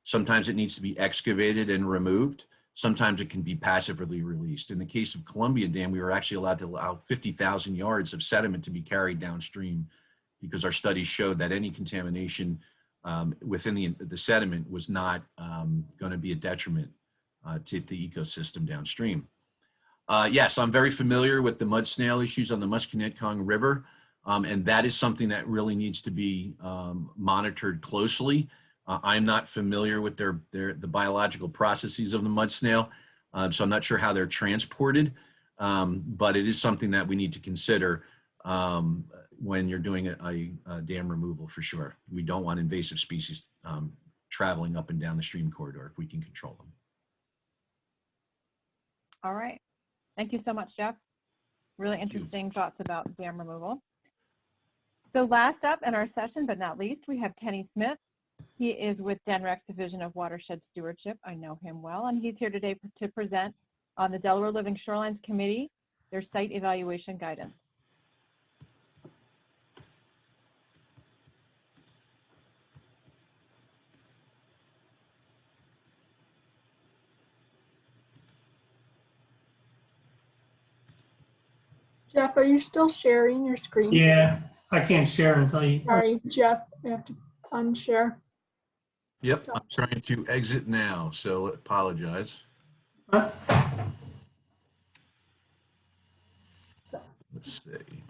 Speaker 7: Sometimes it needs to be excavated and removed. Sometimes it can be passively released. In the case of Columbia Dam, we were actually allowed to allow 50,000 yards of sediment to be carried downstream because our studies showed that any contamination within the sediment was not going to be a detriment to the ecosystem downstream. Yes, I'm very familiar with the mud snail issues on the Musconetcong River, and that is something that really needs to be monitored closely. I'm not familiar with the biological processes of the mud snail, so I'm not sure how they're transported, but it is something that we need to consider when you're doing a dam removal for sure. We don't want invasive species traveling up and down the stream corridor if we can control them.
Speaker 2: All right. Thank you so much, Jeff. Really interesting thoughts about dam removal. So last up in our session, but not least, we have Kenny Smith. He is with DENREC's Division of Watershed Stewardship. I know him well, and he's here today to present on the Delaware Living Shorelines Committee, their site evaluation guidance.
Speaker 1: Jeff, are you still sharing your screen?
Speaker 8: Yeah, I can't share until you.
Speaker 1: Sorry, Jeff, I have to unshare.
Speaker 7: Yep,
Speaker 1: Stop.
Speaker 7: I'm trying to exit now, so apologize.
Speaker 8: Huh?
Speaker 7: Let's see.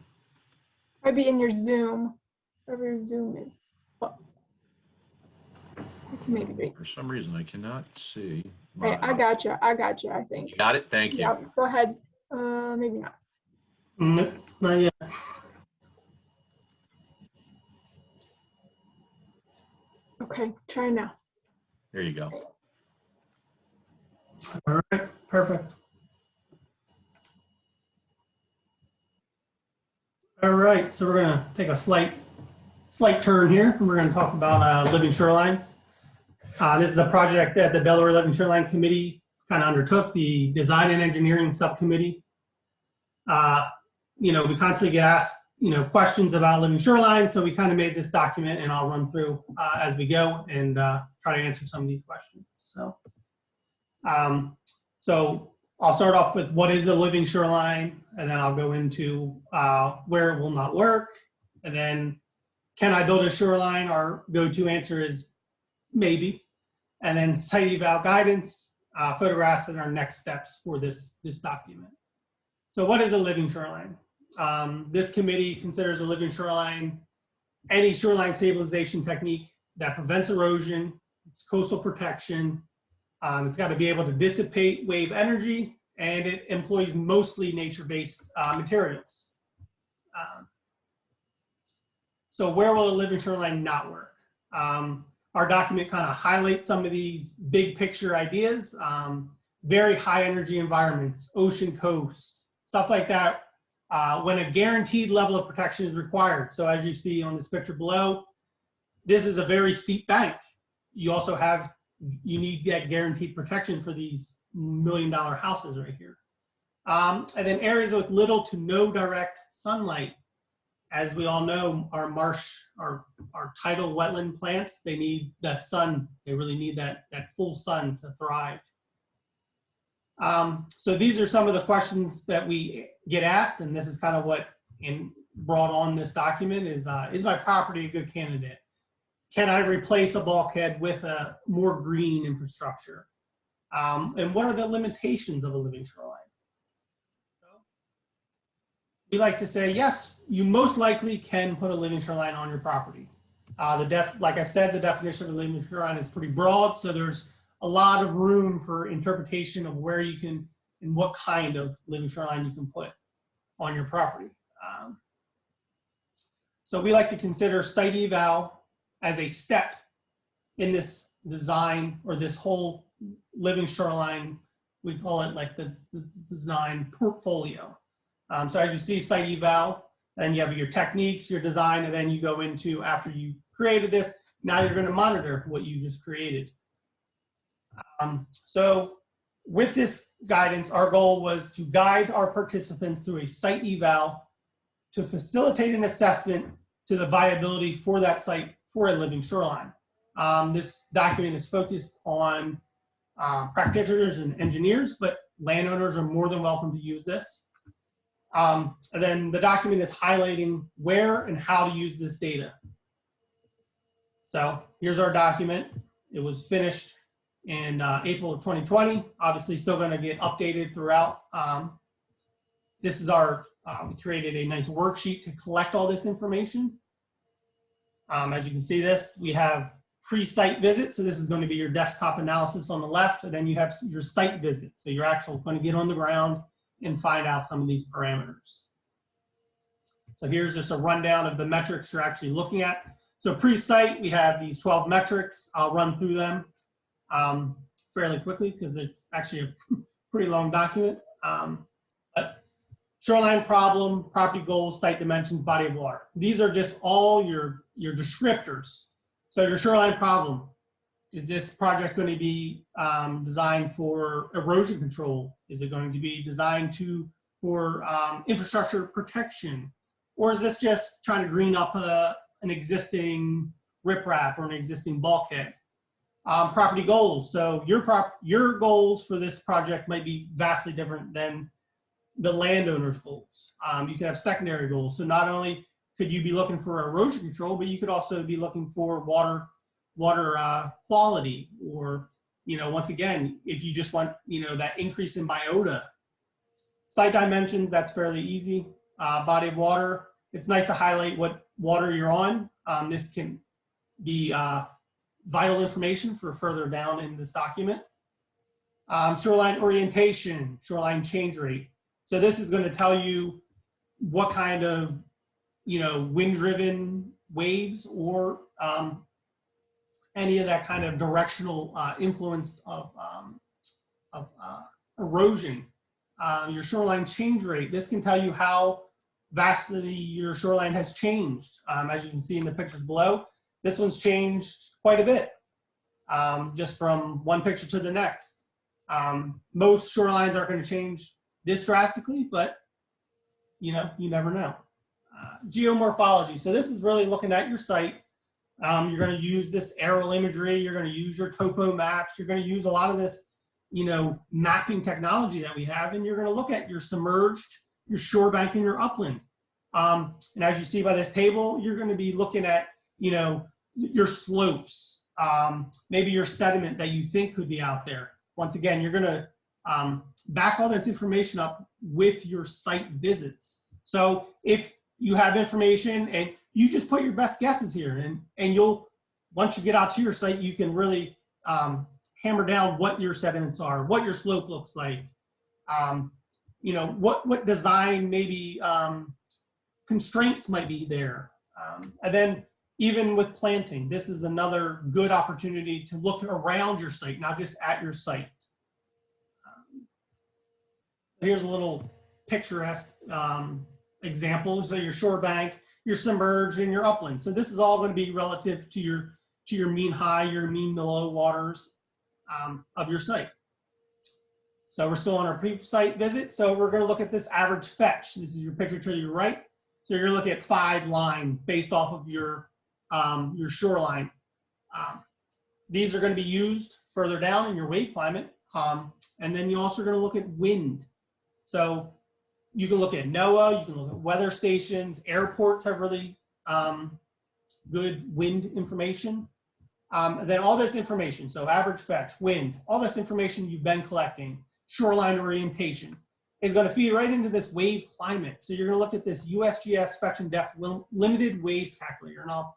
Speaker 1: Maybe in your Zoom, wherever your Zoom is. Oh. I can maybe read.
Speaker 7: For some reason, I cannot see.
Speaker 1: Hey, I got you. I got you, I think.
Speaker 7: You got it? Thank you.
Speaker 1: Yeah, go ahead. Maybe not.
Speaker 8: Nope, not yet.
Speaker 1: Okay, try now.
Speaker 7: There you go.
Speaker 8: All right, perfect. All right, so we're gonna take a slight turn here, and we're gonna talk about living shorelines. This is a project that the Delaware Living Shoreline Committee kind of undertook, the Design and Engineering Subcommittee. We constantly get asked, questions about living shorelines, so we kind of made this document, and I'll run through as we go and try to answer some of these questions. So I'll start off with what is a living shoreline, and then I'll go into where it will not work, and then can I build a shoreline? Our go-to answer is maybe. And then site eval guidance, photographs, and our next steps for this document. So what is a living shoreline? This committee considers a living shoreline any shoreline stabilization technique that prevents erosion, it's coastal protection, it's got to be able to dissipate wave energy, and it employs mostly nature-based materials. So where will a living shoreline not work? Our document kind of highlights some of these big picture ideas, very high energy environments, ocean coasts, stuff like that, when a guaranteed level of protection is required. So as you see on this picture below, this is a very steep bank. You need that guaranteed protection for these $1 million houses right here. And then areas with little to no direct sunlight. As we all know, our marsh, our tidal wetland plants, they need that sun. They really need that full sun to thrive. So these are some of the questions that we get asked, and this is kind of what brought on this document is my property a good candidate? Can I replace a bulkhead with a more green infrastructure? And what are the limitations of a living shoreline? We like to say, yes, you most likely can put a living shoreline on your property. Like I said, the definition of a living shoreline is pretty broad, so there's a lot of room for interpretation of where you can and what kind of living shoreline you can put on your property. So we like to consider site eval as a step in this design or this whole living shoreline. We call it like this design portfolio. So as you see, site eval, then you have your techniques, your design, and then you go into, after you created this, now you're going to monitor what you just created. So with this guidance, our goal was to guide our participants through a site eval to facilitate an assessment to the viability for that site for a living shoreline. This document is focused on practitioners and engineers, but landowners are more than welcome to use this. And then the document is highlighting where and how to use this data. So here's our document. It was finished in April of 2020, obviously still going to get updated throughout. This is we created a nice worksheet to collect all this information. As you can see this, we have pre-site visit. So this is going to be your desktop analysis on the left, and then you have your site visit. So you're actually going to get on the ground and find out some of these parameters. So here's just a rundown of the metrics you're actually looking at. So pre-site, we have these 12 metrics. I'll run through them fairly quickly because it's actually a pretty long document. But shoreline problem, property goals, site dimensions, body of water. These are just all your descriptors. So your shoreline problem, is this project going to be designed for erosion control? Is it going to be designed for infrastructure protection? Or is this just trying to green up an existing riprap or an existing bulkhead? Property goals. So your goals for this project might be vastly different than the landowner's goals. You can have secondary goals. So not only could you be looking for erosion control, but you could also be looking for water quality, or, you know, once again, if you just want, you know, that increase in biota. Site dimensions, that's fairly easy. Body of water, it's nice to highlight what water you're on. This can be vital information for further down in this document. Shoreline orientation, shoreline change rate. So this is going to tell you what kind of, you know, wind-driven waves or any of that kind of directional influence of erosion. Your shoreline change rate, this can tell you how vastly your shoreline has changed. As you can see in the pictures below, this one's changed quite a bit, just from one picture to the next. Most shorelines aren't going to change this drastically, but you know, you never know. Geomorphology. So this is really looking at your site. You're going to use this aerial imagery. You're going to use your topo maps. You're going to use a lot of this, you know, mapping technology that we have, and you're going to look at your submerged, your shore bank, and your upland. And as you see by this table, you're going to be looking at, you know, your slopes, maybe your sediment that you think could be out there. Once again, you're going to back all this information up with your site visits. So if you have information and you just put your best guesses here, and you'll, once you get out to your site, you can really hammer down what your sediments are, what your slope looks like, you know, what design maybe constraints might be there. And then even with planting, this is another good opportunity to look around your site, not just at your site. Here's a little picturesque example. So your shore bank, your submerged, and your upland. So this is all going to be relative to your mean high, your mean low waters of your site. So we're still on our pre-site visit. So we're going to look at this average fetch. This is your picture to your right. So you're looking at 5 lines based off of your shoreline. These are going to be used further down in your wave climate. And then you're also going to look at wind. So you can look at NOAA, you can look at weather stations, airports have really good wind information. And then all this information, so average fetch, wind, all this information you've been collecting, shoreline orientation, is going to feed right into this wave climate. So you're going to look at this USGS spectrum depth limited waves calculator, and I'll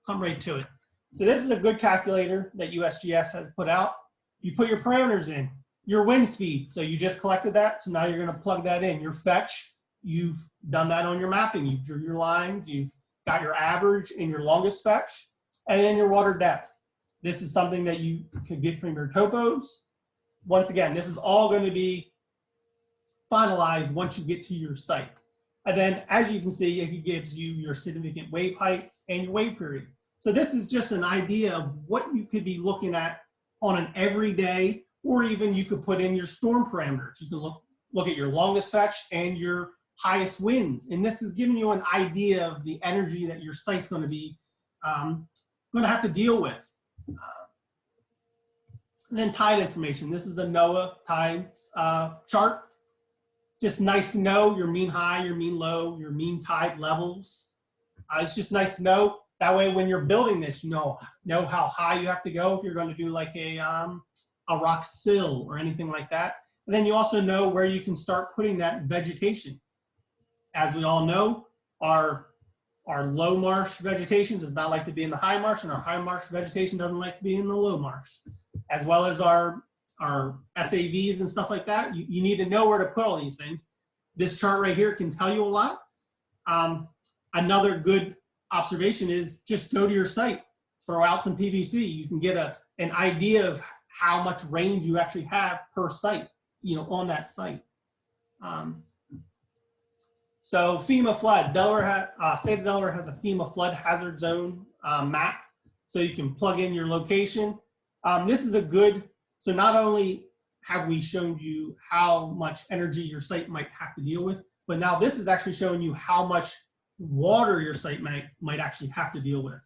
Speaker 8: come right to it. So this is a good calculator that USGS has put out. You put your parameters in, your wind speed, so you just collected that, so now you're going to plug that in. Your fetch, you've done that on your mapping. You drew your lines, you've got your average and your longest fetch, and then your water depth. This is something that you could get from your topos. Once again, this is all going to be finalized once you get to your site. And then, as you can see, it gives you your significant wave heights and your wave period. So this is just an idea of what you could be looking at on an everyday, or even you could put in your storm parameters. You can look at your longest fetch and your highest winds. And this is giving you an idea of the energy that your site's going to be going to have to deal with. And then tide information. This is a NOAA tides chart. Just nice to know your mean high, your mean low, your mean tide levels. It's just nice to know. That way, when you're building this, you know how high you have to go if you're going to do like a rock sill or anything like that. And then you also know where you can start putting that vegetation. As we all know, our low marsh vegetation does not like to be in the high marsh, and our high marsh vegetation doesn't like to be in the low marsh. As well as our SAVs and stuff like that, you need to know where to put all these things. This chart right here can tell you a lot. Another good observation is just go to your site, throw out some PVC. You can get an idea of how much range you actually have per site, you know, on that site. So FEMA flood, state of Delaware has a FEMA flood hazard zone map, so you can plug in your location. This is a good, so not only have we shown you how much energy your site might have to deal with, but now this is actually showing you how much water your site might actually have to deal with.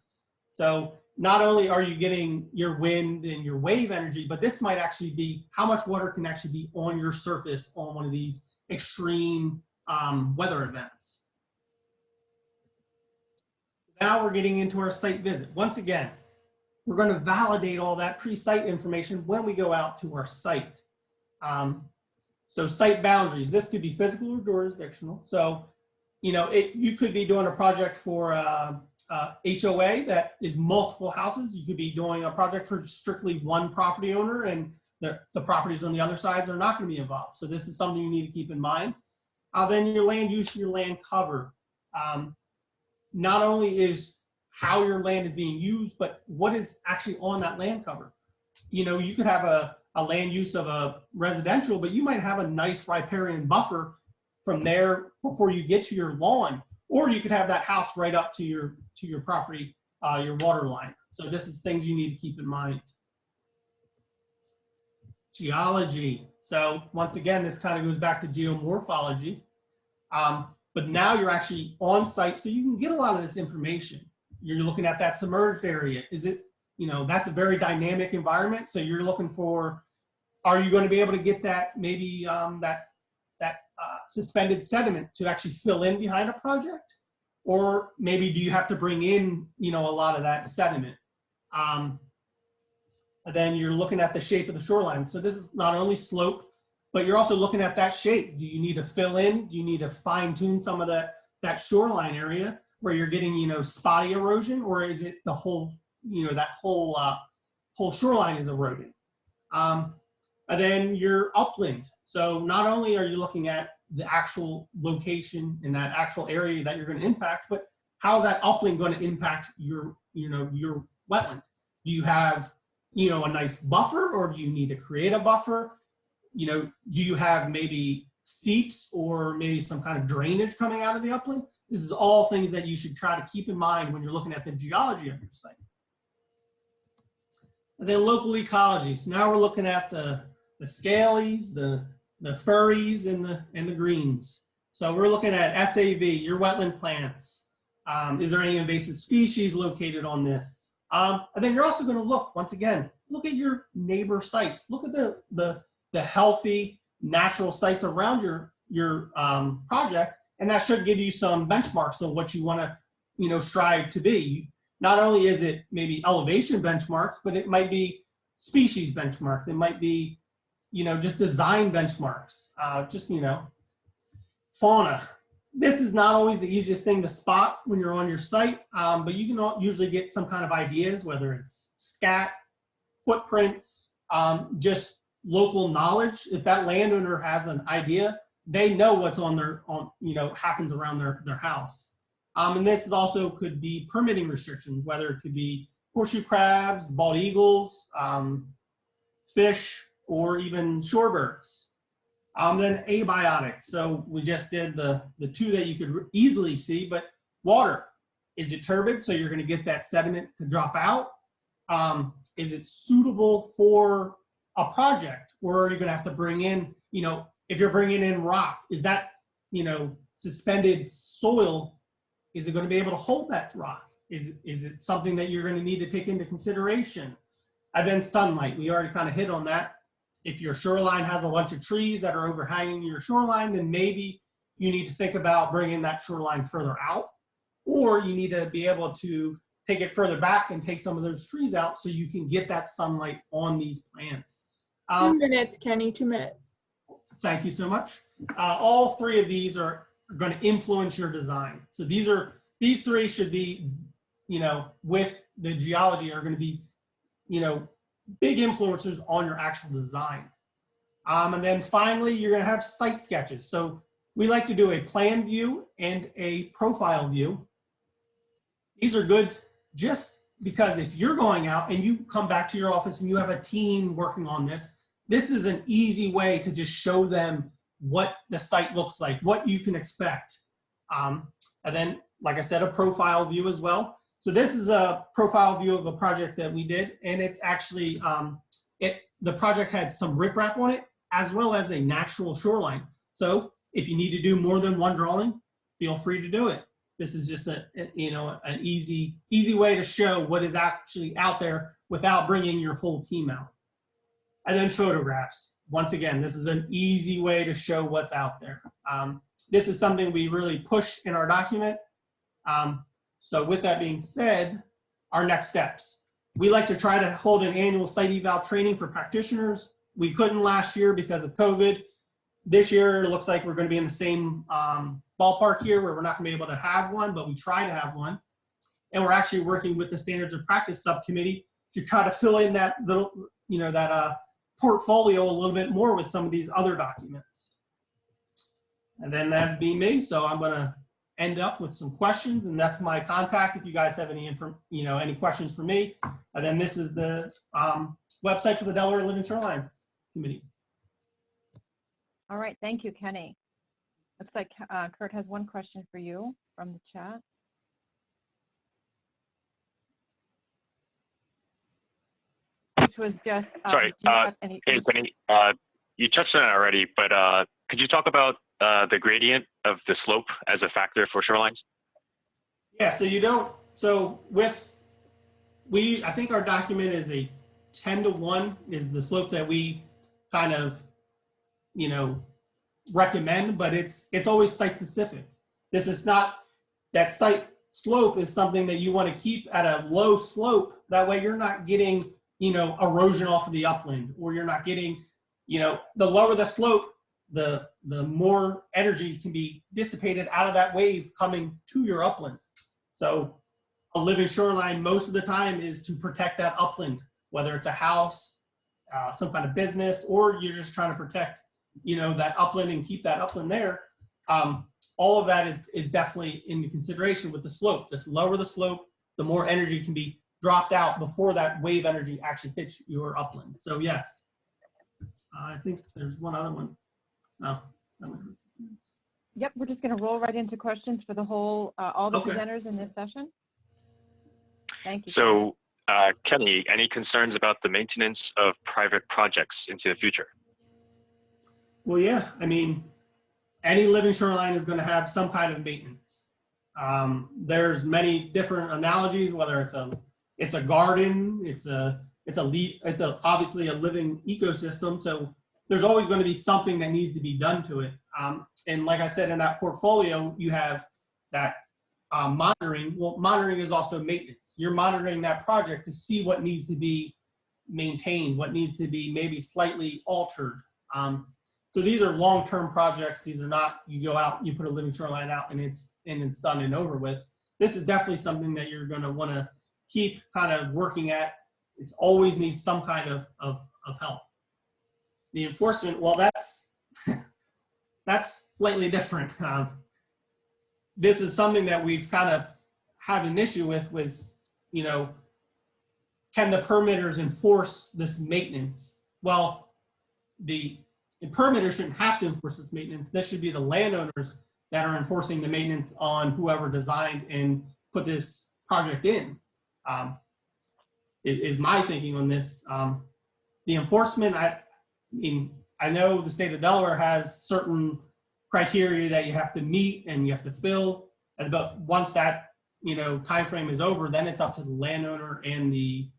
Speaker 8: So not only are you getting your wind and your wave energy, but this might actually be how much water can actually be on your surface on one of these extreme weather events. Now we're getting into our site visit. Once again, we're going to validate all that pre-site information when we go out to our site. So site boundaries, this could be physical or jurisdictional. So, you know, you could be doing a project for HOA that is multiple houses. You could be doing a project for strictly one property owner, and the properties on the other sides are not going to be involved. So this is something you need to keep in mind. Then your land use, your land cover. Not only is how your land is being used, but what is actually on that land cover. You know, you could have a land use of a residential, but you might have a nice riparian buffer from there before you get to your lawn, or you could have that house right up to your property, your water line. So this is things you need to keep in mind. Geology. So once again, this kind of goes back to geomorphology, but now you're actually on site, so you can get a lot of this information. You're looking at that submerged area. Is it, you know, that's a very dynamic environment. So you're looking for, are you going to be able to get that, maybe that suspended sediment to actually fill in behind a project? Or maybe do you have to bring in, you know, a lot of that sediment? And then you're looking at the shape of the shoreline. So this is not only slope, but you're also looking at that shape. Do you need to fill in? Do you need to fine tune some of that shoreline area where you're getting, you know, spotty erosion, or is it the whole, you know, that whole shoreline is eroding? And then your upland. So not only are you looking at the actual location in that actual area that you're going to impact, but how is that upland going to impact your, you know, your wetland? Do you have, you know, a nice buffer, or do you need to create a buffer? You know, do you have maybe seeps or maybe some kind of drainage coming out of the upland? This is all things that you should try to keep in mind when you're looking at the geology of your site. And then local ecology. So now we're looking at the scalies, the furries, and the greens. So we're looking at SAV, your wetland plants. Is there any invasive species located on this? And then you're also going to look, once again, look at your neighbor sites. Look at the healthy natural sites around your project, and that should give you some benchmarks of what you want to, you know, strive to be. Not only is it maybe elevation benchmarks, but it might be species benchmarks. It might be, you know, just design benchmarks. Just, you know, fauna. This is not always the easiest thing to spot when you're on your site, but you can usually get some kind of ideas, whether it's scat, footprints, just local knowledge. If that landowner has an idea, they know what's you know, happens around their house. And this is also could be permitting restrictions, whether it could be horseshoe crabs, bald eagles, fish, or even shorebirds. Then abiotic. So we just did the two that you could easily see, but water. Is it turbid? So you're going to get that sediment to drop out. Is it suitable for a project, or are you going to have to bring in, you know, if you're bringing in rock, is that, you know, suspended soil, is it going to be able to hold that rock? Is it something that you're going to need to take into consideration? And then sunlight, we already kind of hit on that. If your shoreline has a bunch of trees that are overhanging your shoreline, then maybe you need to think about bringing that shoreline further out, or you need to be able to take it further back and take some of those trees out so you can get that sunlight on these plants.
Speaker 1: 2 minutes, Kenny, 2 minutes.
Speaker 8: Thank you so much. All three of these are going to influence your design. So these three should be, you know, with the geology are going to be, you know, big influencers on your actual design. And then finally, you're going to have site sketches. So we like to do a plan view and a profile view. These are good just because if you're going out and you come back to your office and you have a team working on this, this is an easy way to just show them what the site looks like, what you can expect. And then, like I said, a profile view as well. So this is a profile view of a project that we did, and it's actually, the project had some riprap on it, as well as a natural shoreline. So if you need to do more than one drawing, feel free to do it. This is just an easy way to show what is actually out there without bringing your whole team out. And then photographs. once again, this is an easy way to show what's out there. This is something we really push in our document. So with that being said, our next steps. We like to try to hold an annual site eval training for practitioners. We couldn't last year because of COVID. This year, it looks like we're going to be in the same ballpark here where we're not going to be able to have one, but we try to have one. And we're actually working with the Standards of Practice Subcommittee to try to fill in that little, that portfolio a little bit more with some of these other documents. And then that'd be me. So I'm going to end up with some questions, and that's my contact if you guys have any any questions for me. And then this is the website for the Delaware Living Shoreline Committee.
Speaker 2: All right, thank you, Kenny. Looks like Kurt has one question for you from the chat. Which was just,
Speaker 4: sorry,
Speaker 2: do you have any?
Speaker 4: Hey, Kenny, you touched on it already, but could you talk about the gradient of the slope as a factor for shorelines?
Speaker 8: Yeah, I think our document is a 10-to-1 is the slope that we kind of, recommend, but it's always site specific. This is not, that site slope is something that you want to keep at a low slope. That way you're not getting, erosion off of the upland, or you're not getting, the lower the slope, the more energy can be dissipated out of that wave coming to your upland. So a living shoreline most of the time is to protect that upland, whether it's a house, some kind of business, or you're just trying to protect, that upland and keep that upland there. All of that is definitely in consideration with the slope. The lower the slope, the more energy can be dropped out before that wave energy actually hits your upland. So yes, I think there's one other one. No.
Speaker 2: Yep, we're just going to roll right into questions for the whole, all the
Speaker 8: Okay.
Speaker 2: presenters in this session. Thank you.
Speaker 4: So, Kenny, any concerns about the maintenance of private projects into the future?
Speaker 8: Well, yeah, I mean, any living shoreline is going to have some kind of maintenance. There's many different analogies, whether it's a garden, it's obviously a living ecosystem. So there's always going to be something that needs to be done to it. And like I said, in that portfolio, you have that monitoring. Well, monitoring is also maintenance. You're monitoring that project to see what needs to be maintained, what needs to be maybe slightly altered. So these are long-term projects. These are not, you go out, you put a living shoreline out and it's done and over with. This is definitely something that you're going to want to keep kind of working at. It always needs some kind of help. The enforcement, well, that's slightly different. This is something that we've kind of had an issue with, was, can the permitters enforce this maintenance? Well, the permitters shouldn't have to enforce this maintenance. This should be the landowners that are enforcing the maintenance on whoever designed and put this project in. Is my thinking on this. The enforcement, I know the state of Delaware has certain criteria that you have to meet and you have to fill, but once that time frame is over, then it's up to the landowner and the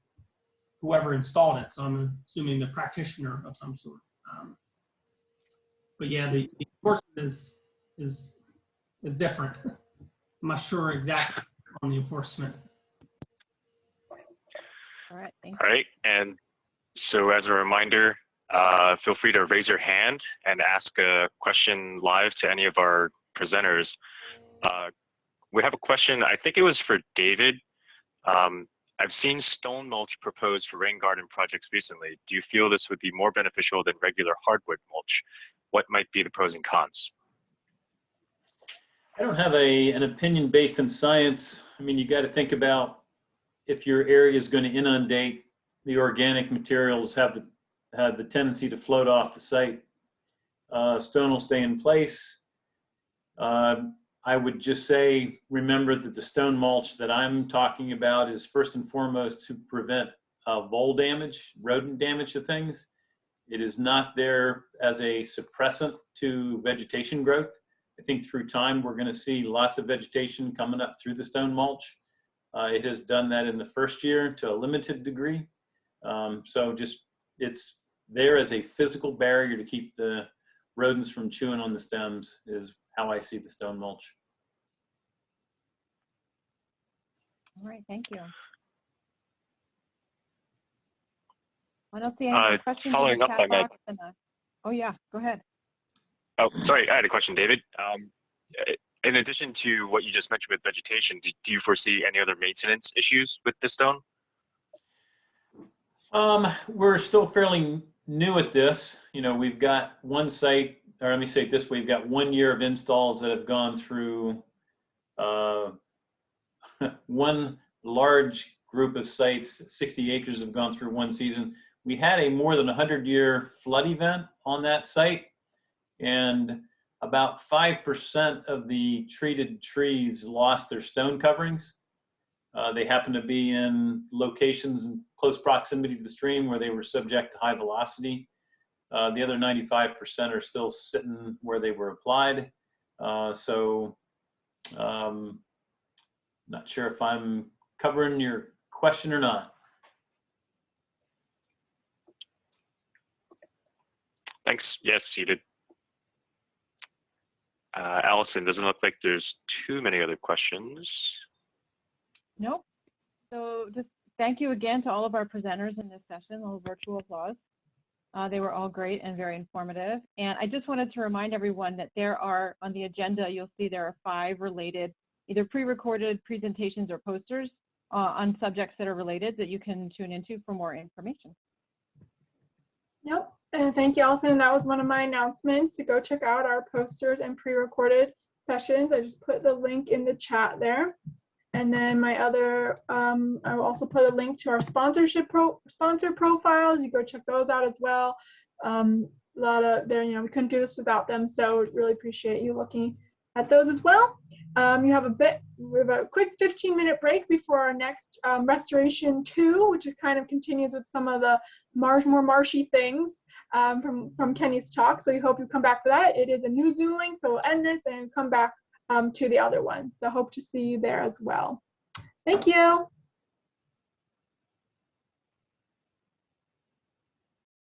Speaker 8: whoever installed it. So I'm assuming the practitioner of some sort. But yeah, the enforcement is different. I'm not sure exactly on the enforcement.
Speaker 2: All right, thank
Speaker 4: All right, and so as a reminder, feel free to raise your hand and ask a question live to any of our presenters. We have a question, I think it was for David. I've seen stone mulch proposed for rain garden projects recently. Do you feel this would be more beneficial than regular hardwood mulch? What might be the pros and cons?
Speaker 3: I don't have an opinion based on science. I mean, you got to think about if your area is going to inundate, the organic materials have the tendency to float off the site. Stone will stay in place. I would just say, remember that the stone mulch that I'm talking about is first and foremost to prevent vole damage, rodent damage to things. It is not there as a suppressant to vegetation growth. I think through time, we're going to see lots of vegetation coming up through the stone mulch. It has done that in the first year to a limited degree. So just, it's there as a physical barrier to keep the rodents from chewing on the stems is how I see the stone mulch.
Speaker 2: All right, thank you. I don't see any questions
Speaker 4: following
Speaker 2: in the
Speaker 4: up
Speaker 2: chat
Speaker 4: on that.
Speaker 2: box. Oh yeah, go ahead.
Speaker 4: Oh, sorry, I had a question, David. In addition to what you just mentioned with vegetation, do you foresee any other maintenance issues with the stone?
Speaker 3: We're still fairly new at this. You know, we've got one site, or let me say it this way, we've got 1 year of installs that have gone through one large group of sites, 60 acres have gone through one season. We had a more than 100-year flood event on that site, and about 5% of the treated trees lost their stone coverings. They happen to be in locations in close proximity to the stream where they were subject to high velocity. The other 95% are still sitting where they were applied. Not sure if I'm covering your question or not.
Speaker 4: Thanks. Yes, you did. Allison, doesn't look like there's too many other questions.
Speaker 2: Nope. So just thank you again to all of our presenters in this session, a little virtual applause. They were all great and very informative. And I just wanted to remind everyone that there are, on the agenda, you'll see there are 5 related, either pre-recorded presentations or posters on subjects that are related that you can tune into for more information.
Speaker 1: Yep. And thank you, Allison. That was one of my announcements to go check out our posters and pre-recorded sessions. I just put the link in the chat there. And then my other, I will also put a link to our sponsor profiles. You go check those out as well. A lot of there, you know, we couldn't do this without them. So really appreciate you looking at those as well. We have a quick 15-minute break before our next Restoration 2, which kind of continues with some of the more marshy things from Kenny's talk. So we hope you come back for that. It is a new Zoom link, so we'll end this and come back to the other one. So hope to see you there as well. Thank you.